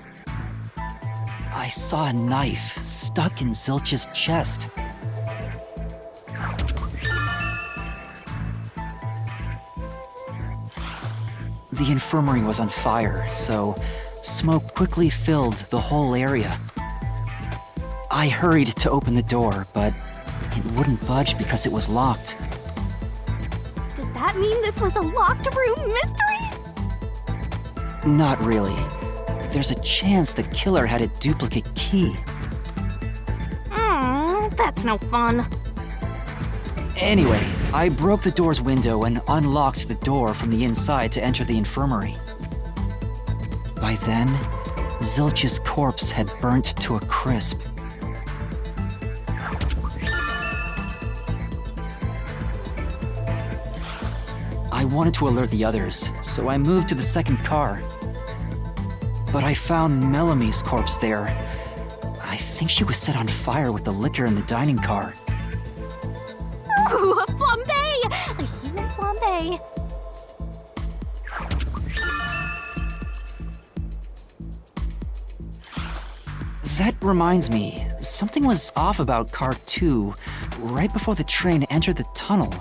I saw a knife stuck in Zilch's chest. The infirmary was on fire, so smoke quickly filled the whole area. I hurried to open the door, but it wouldn't budge because it was locked. Does that mean this was a locked room mystery? Not really. There's a chance the killer had a duplicate key. That's no fun. Anyway, I broke the door's window and unlocked the door from the inside to enter the infirmary. By then, Zilch's corpse had burnt to a crisp. I wanted to alert the others, so I moved to the second car. But I found Mellamy's corpse there. I think she was set on fire with the liquor in the dining car. Ooh, a flambe! A human flambe. That reminds me, something was off about car 2. Right before the train entered the tunnel,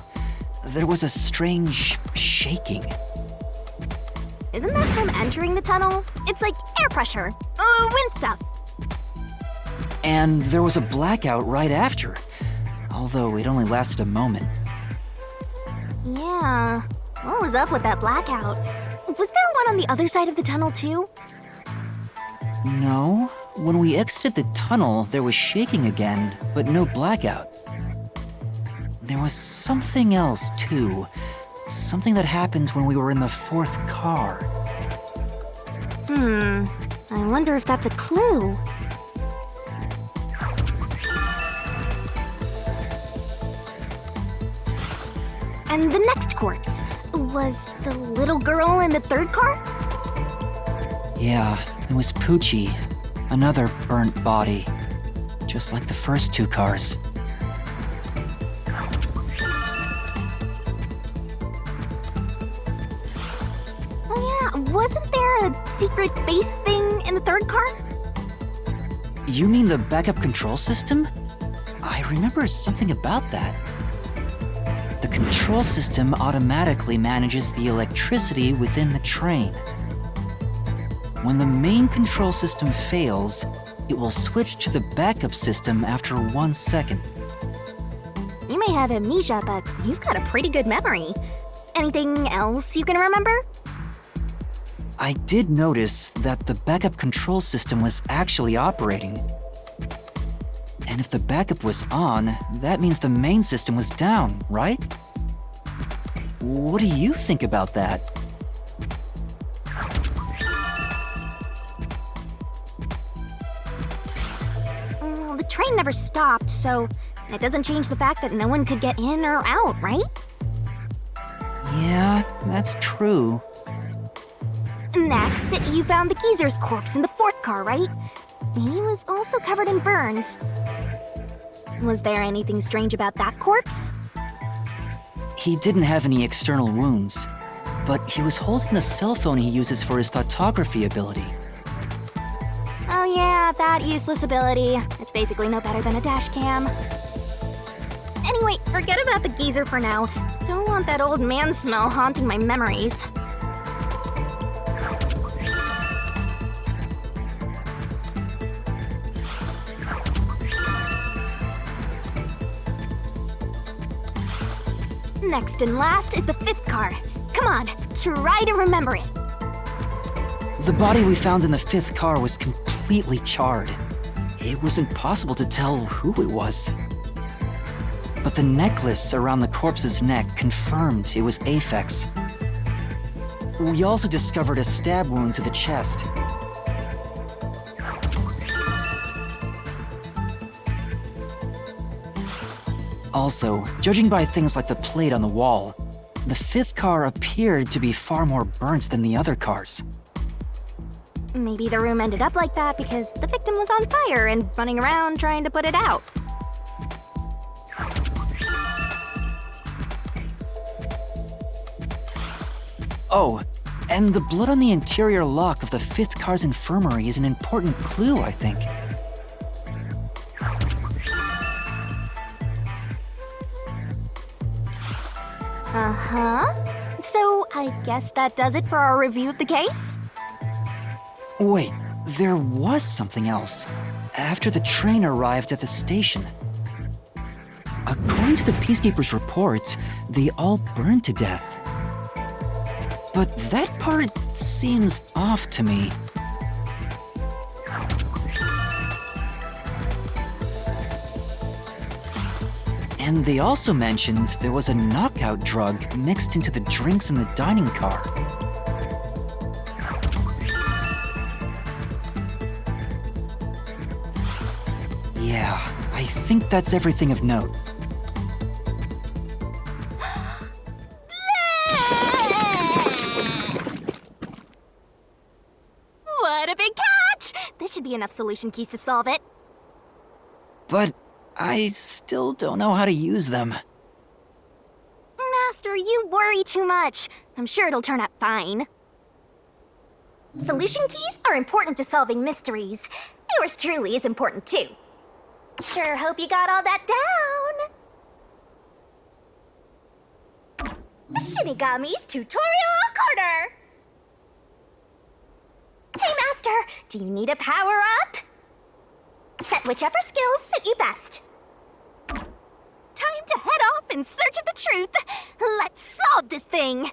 there was a strange shaking. Isn't that from entering the tunnel? It's like air pressure. Wind stuff. And there was a blackout right after, although it only lasted a moment. Yeah. What was up with that blackout? Was there one on the other side of the tunnel too? No, when we exited the tunnel, there was shaking again, but no blackout. There was something else too. Something that happened when we were in the fourth car. I wonder if that's a clue. And the next corpse was the little girl in the third car? Yeah, it was Poochie. Another burnt body. Just like the first 2 cars. Oh yeah, wasn't there a secret base thing in the third car? You mean the backup control system? I remember something about that. The control system automatically manages the electricity within the train. When the main control system fails, it will switch to the backup system after 1 second. You may have amnesia, but you've got a pretty good memory. Anything else you can remember? I did notice that the backup control system was actually operating. And if the backup was on, that means the main system was down, right? What do you think about that? Well, the train never stopped, so it doesn't change the fact that no one could get in or out, right? Yeah, that's true. Next, you found the geezer's corpse in the fourth car, right? He was also covered in burns. Was there anything strange about that corpse? He didn't have any external wounds, but he was holding the cell phone he uses for his photography ability. Oh yeah, that useless ability. It's basically no better than a dash cam. Anyway, forget about the geezer for now. Don't want that old man smell haunting my memories. Next and last is the fifth car. Come on, try to remember it. The body we found in the fifth car was completely charred. It was impossible to tell who it was. But the necklace around the corpse's neck confirmed it was Aphex. We also discovered a stab wound to the chest. Also, judging by things like the plate on the wall, the fifth car appeared to be far more burnt than the other cars. Maybe the room ended up like that because the victim was on fire and running around trying to put it out. Oh, and the blood on the interior lock of the fifth car's infirmary is an important clue, I think. Uh-huh. So, I guess that does it for our review of the case? Wait, there was something else. After the train arrived at the station. According to the Peacekeeper's report, they all burned to death. But that part seems off to me. And they also mentioned there was a knockout drug mixed into the drinks in the dining car. Yeah, I think that's everything of note. be enough solution keys to solve it. But I still don't know how to use them. Master, you worry too much. I'm sure it'll turn out fine. Solution keys are important to solving mysteries. Yours truly is important too. Sure hope you got all that down. Shinigami's Tutorial Corner! Hey, Master, do you need a power-up? Set whichever skills suit you best. Time to head off in search of the truth. Let's solve this thing.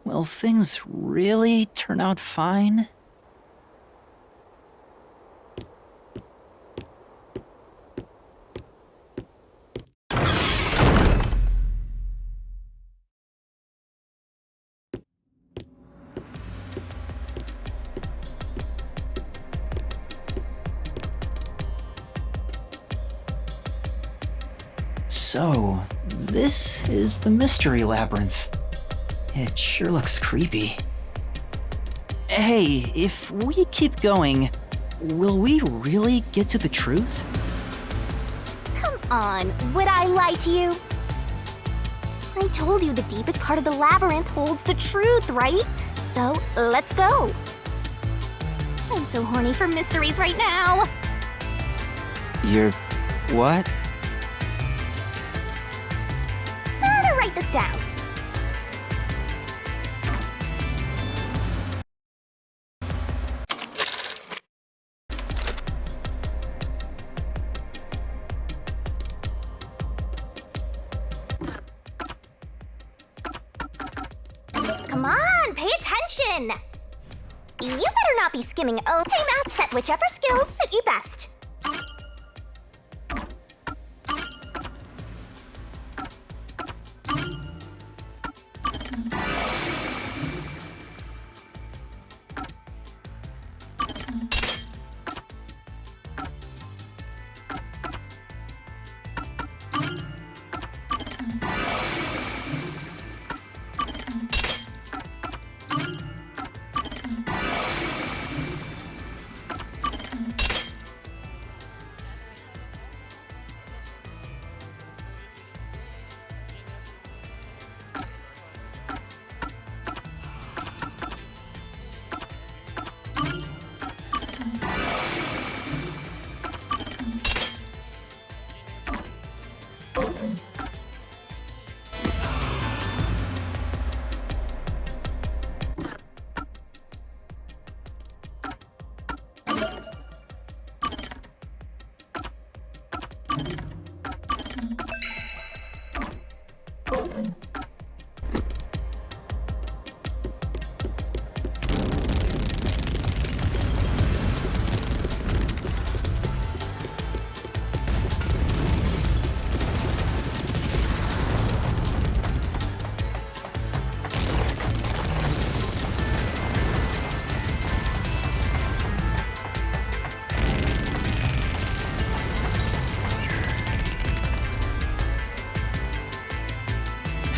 Will things really turn out fine? So, this is the Mystery Labyrinth. It sure looks creepy. Hey, if we keep going, will we really get to the truth? Come on, would I lie to you? I told you the deepest part of the labyrinth holds the truth, right? So, let's go. I'm so horny for mysteries right now. You're... what? Better write this down. Come on, pay attention! You better not be skimming. Okay, Matt, set whichever skills suit you best.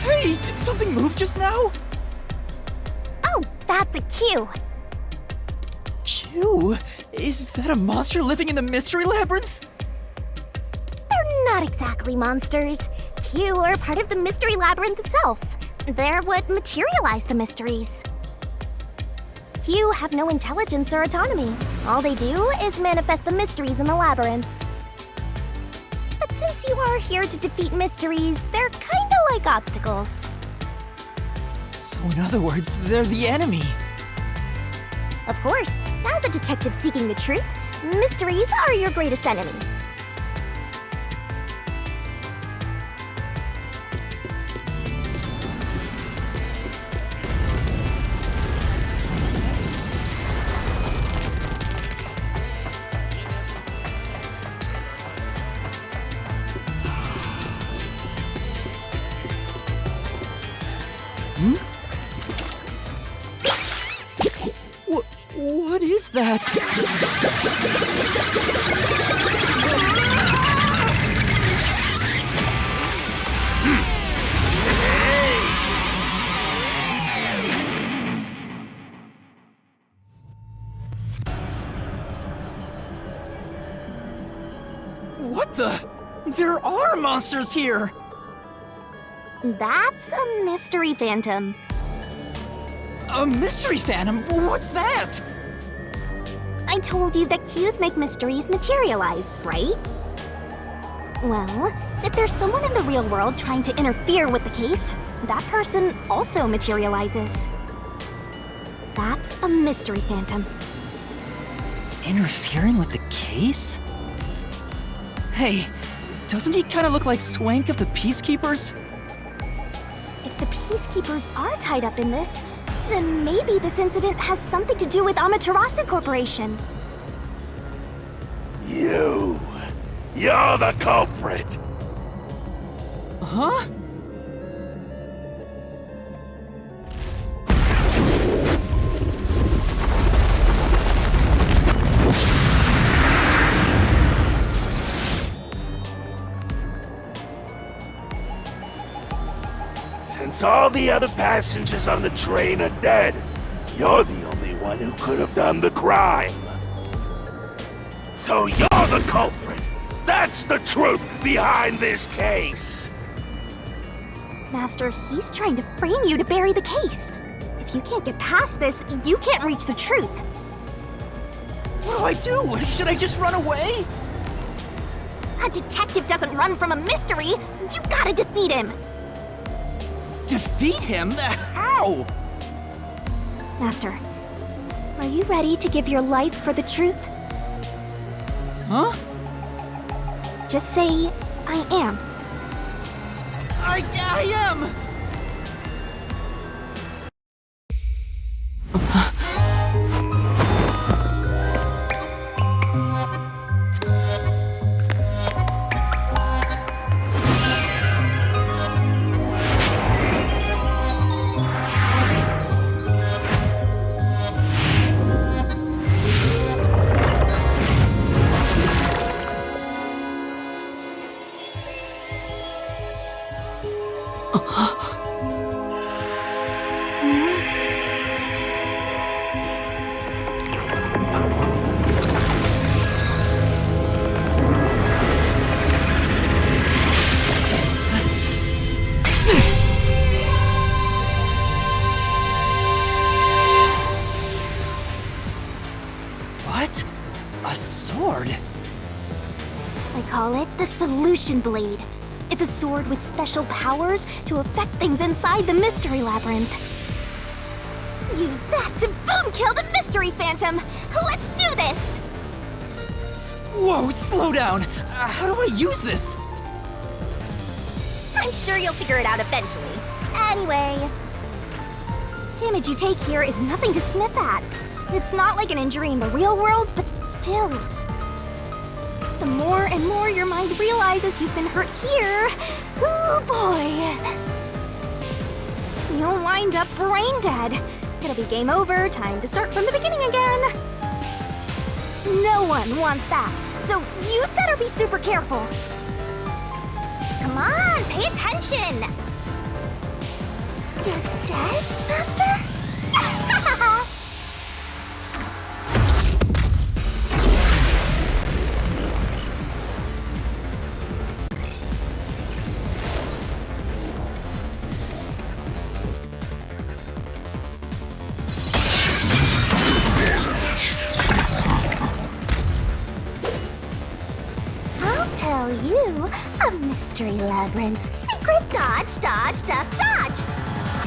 Hey, did something move just now? Oh, that's a cue. Q? Is that a monster living in the Mystery Labyrinth? They're not exactly monsters. Q are part of the Mystery Labyrinth itself. They're what materialize the mysteries. Q have no intelligence or autonomy. All they do is manifest the mysteries in the labyrinths. But since you are here to defeat mysteries, they're kinda like obstacles. So in other words, they're the enemy. Of course, as a detective seeking the truth, mysteries are your greatest enemy. What is that? What the? There are monsters here! That's a mystery phantom. A mystery phantom? What's that? I told you that cues make mysteries materialize, right? Well, if there's someone in the real world trying to interfere with the case, that person also materializes. That's a mystery phantom. Interfering with the case? Hey, doesn't he kind of look like Swank of the Peacekeepers? If the Peacekeepers are tied up in this, then maybe this incident has something to do with Amaterasu Corporation. You're the culprit! Huh? Since all the other passengers on the train are dead, you're the only one who could have done the crime. So you're the culprit! That's the truth behind this case! Master, he's trying to frame you to bury the case. If you can't get past this, you can't reach the truth. What do I do? Should I just run away? A detective doesn't run from a mystery. You gotta defeat him. Defeat him? How? Master, are you ready to give your life for the truth? Huh? Just say, I am. I am! What? A sword? I call it the Solution Blade. It's a sword with special powers to affect things inside the Mystery Labyrinth. Use that to boom kill the Mystery Phantom! Let's do this! Whoa, slow down! How do I use this? I'm sure you'll figure it out eventually. Anyway, damage you take here is nothing to sniff at. It's not like an injury in the real world, but still. The more and more your mind realizes you've been hurt here, oh boy, you'll wind up brain dead. It'll be game over, time to start from the beginning again. No one wants that, so you'd better be super careful. Come on, pay attention! You're dead, Master? I'll tell you a Mystery Labyrinth secret dodge, dodge, duck, dodge.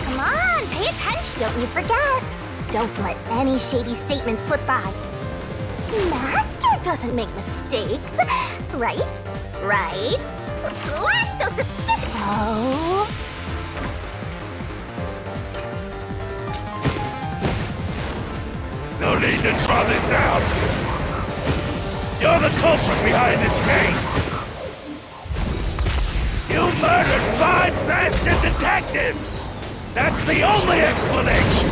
Come on, pay attention, don't you forget. Don't let any shady statements slip by. Master doesn't make mistakes, right? Right? Slash those suspicions. Oh. No need to draw this out! You're the culprit behind this case! You murdered 5 bastard detectives! That's the only explanation!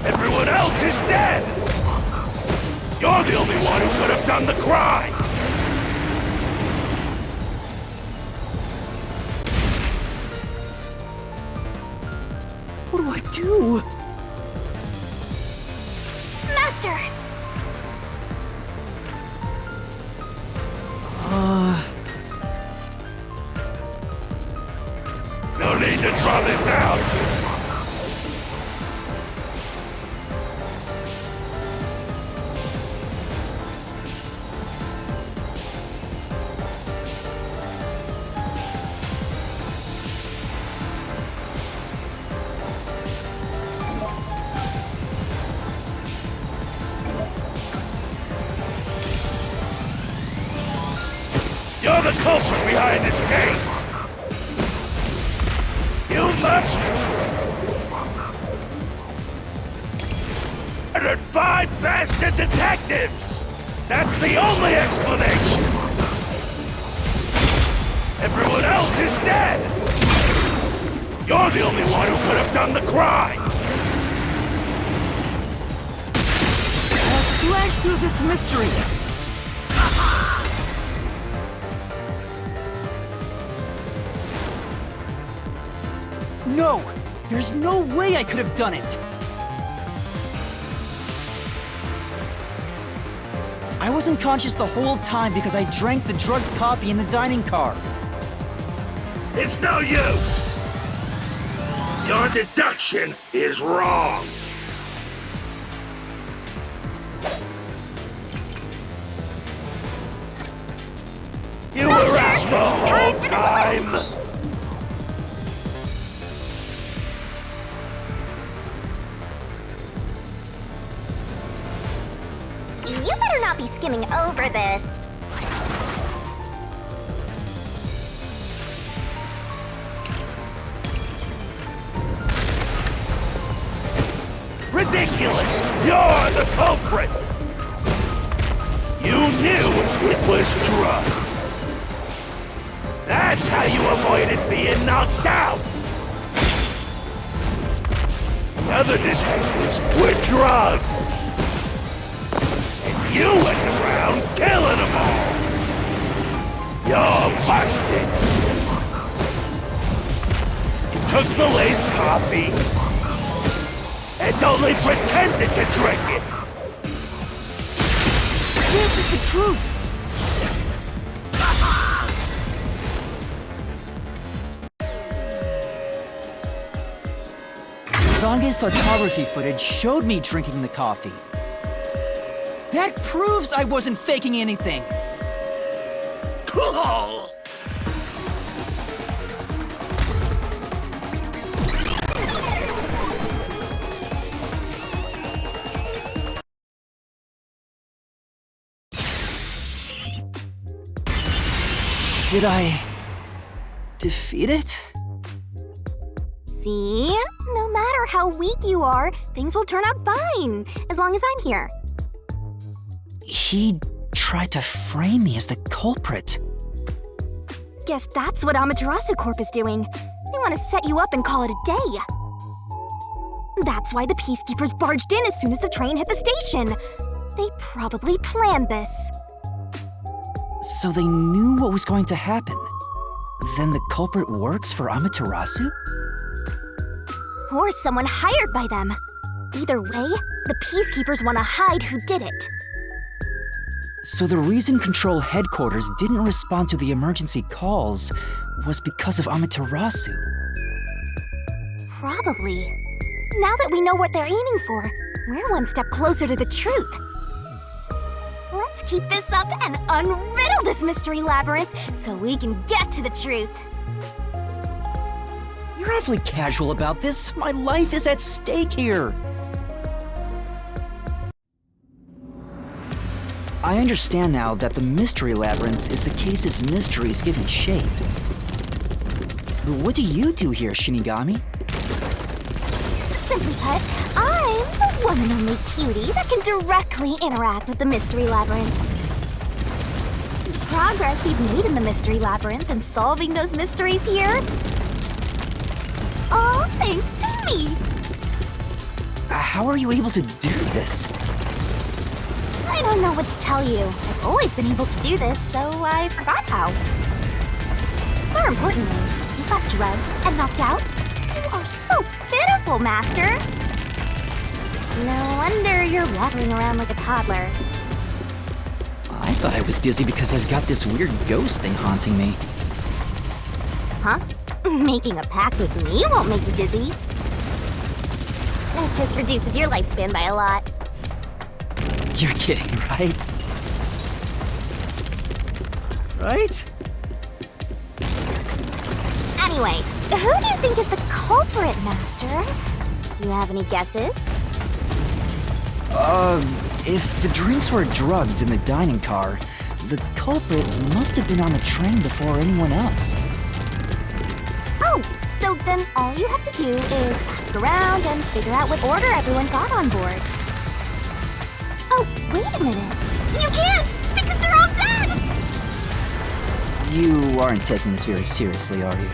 Everyone else is dead! You're the only one who could have done the crime! What do I do? Master! to draw this out! You're the culprit behind this case! You murdered 5 bastard detectives! That's the only explanation! Everyone else is dead! You're the only one who could have done the crime! Slash through this mystery! No! There's no way I could have done it! I wasn't conscious the whole time because I drank the drugged coffee in the dining car. It's no use! Your deduction is wrong! You were out the whole time! You better not be skimming over this. Ridiculous! You're the culprit! You knew it was drugged. That's how you avoided being knocked out! The other detectives were drugged! And you went around killing them all! You're busted! You took the laced coffee and only pretended to drink it! This is the truth! Zange's photography footage showed me drinking the coffee. That proves I wasn't faking anything! Cool! Did I defeat it? See? No matter how weak you are, things will turn out fine, as long as I'm here. He tried to frame me as the culprit. Guess that's what Amaterasu Corp is doing. They want to set you up and call it a day. That's why the peacekeepers barged in as soon as the train hit the station. They probably planned this. So they knew what was going to happen. Then the culprit works for Amaterasu? Or someone hired by them. Either way, the peacekeepers want to hide who did it. So the reason Control Headquarters didn't respond to the emergency calls was because of Amaterasu. Probably. Now that we know what they're aiming for, we're one step closer to the truth. Let's keep this up and unriddle this mystery labyrinth so we can get to the truth. You're awfully casual about this. My life is at stake here. I understand now that the mystery labyrinth is the case's mysteries given shape. But what do you do here, Shinigami? Simply put, I'm the one and only cutie that can directly interact with the mystery labyrinth. The progress you've made in the mystery labyrinth and solving those mysteries here, it's all thanks to me. How are you able to do this? I don't know what to tell you. I've always been able to do this, so I forgot how. More importantly, you got drugged and knocked out. You are so pitiful, Master. No wonder you're waddling around like a toddler. I thought I was dizzy because I've got this weird ghost thing haunting me. Huh? Making a pact with me won't make you dizzy. It just reduces your lifespan by a lot. You're kidding, right? Right? Anyway, who do you think is the culprit, Master? Do you have any guesses? If the drinks were drugged in the dining car, the culprit must have been on the train before anyone else. Oh, so then all you have to do is ask around and figure out what order everyone got on board. Oh, wait a minute. You can't! Because they're all dead! You aren't taking this very seriously, are you?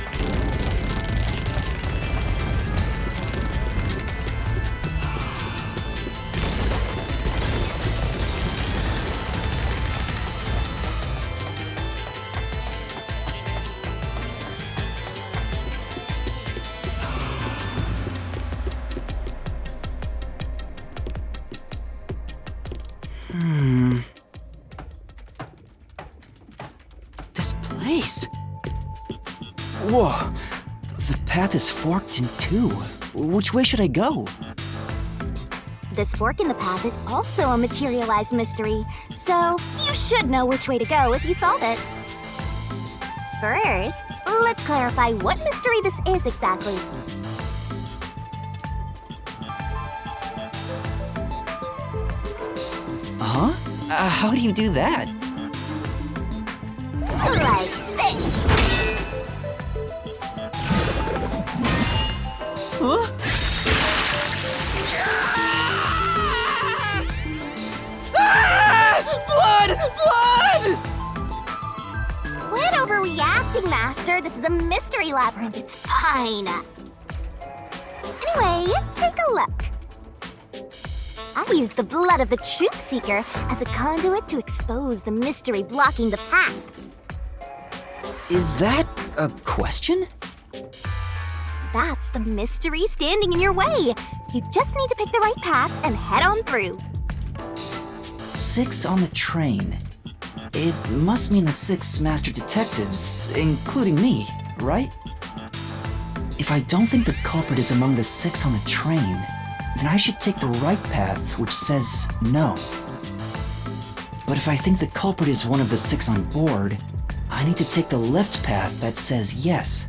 This place. Whoa. The path is forked in two. Which way should I go? This fork in the path is also a materialized mystery, so you should know which way to go if you solve it. First, let's clarify what mystery this is exactly. Huh? How do you do that? Like this. Huh? Blood! Blood! Quit overreacting, Master. This is a mystery labyrinth. It's fine. Anyway, take a look. I used the blood of the Truth Seeker as a conduit to expose the mystery blocking the path. Is that a question? That's the mystery standing in your way. You just need to pick the right path and head on through. 6 on the train. It must mean the 6 master detectives, including me, right? If I don't think the culprit is among the 6 on the train, then I should take the right path, which says no. But if I think the culprit is one of the 6 on board, I need to take the left path that says yes.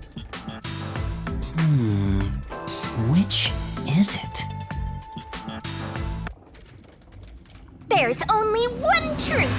Which is it? There's only one truth.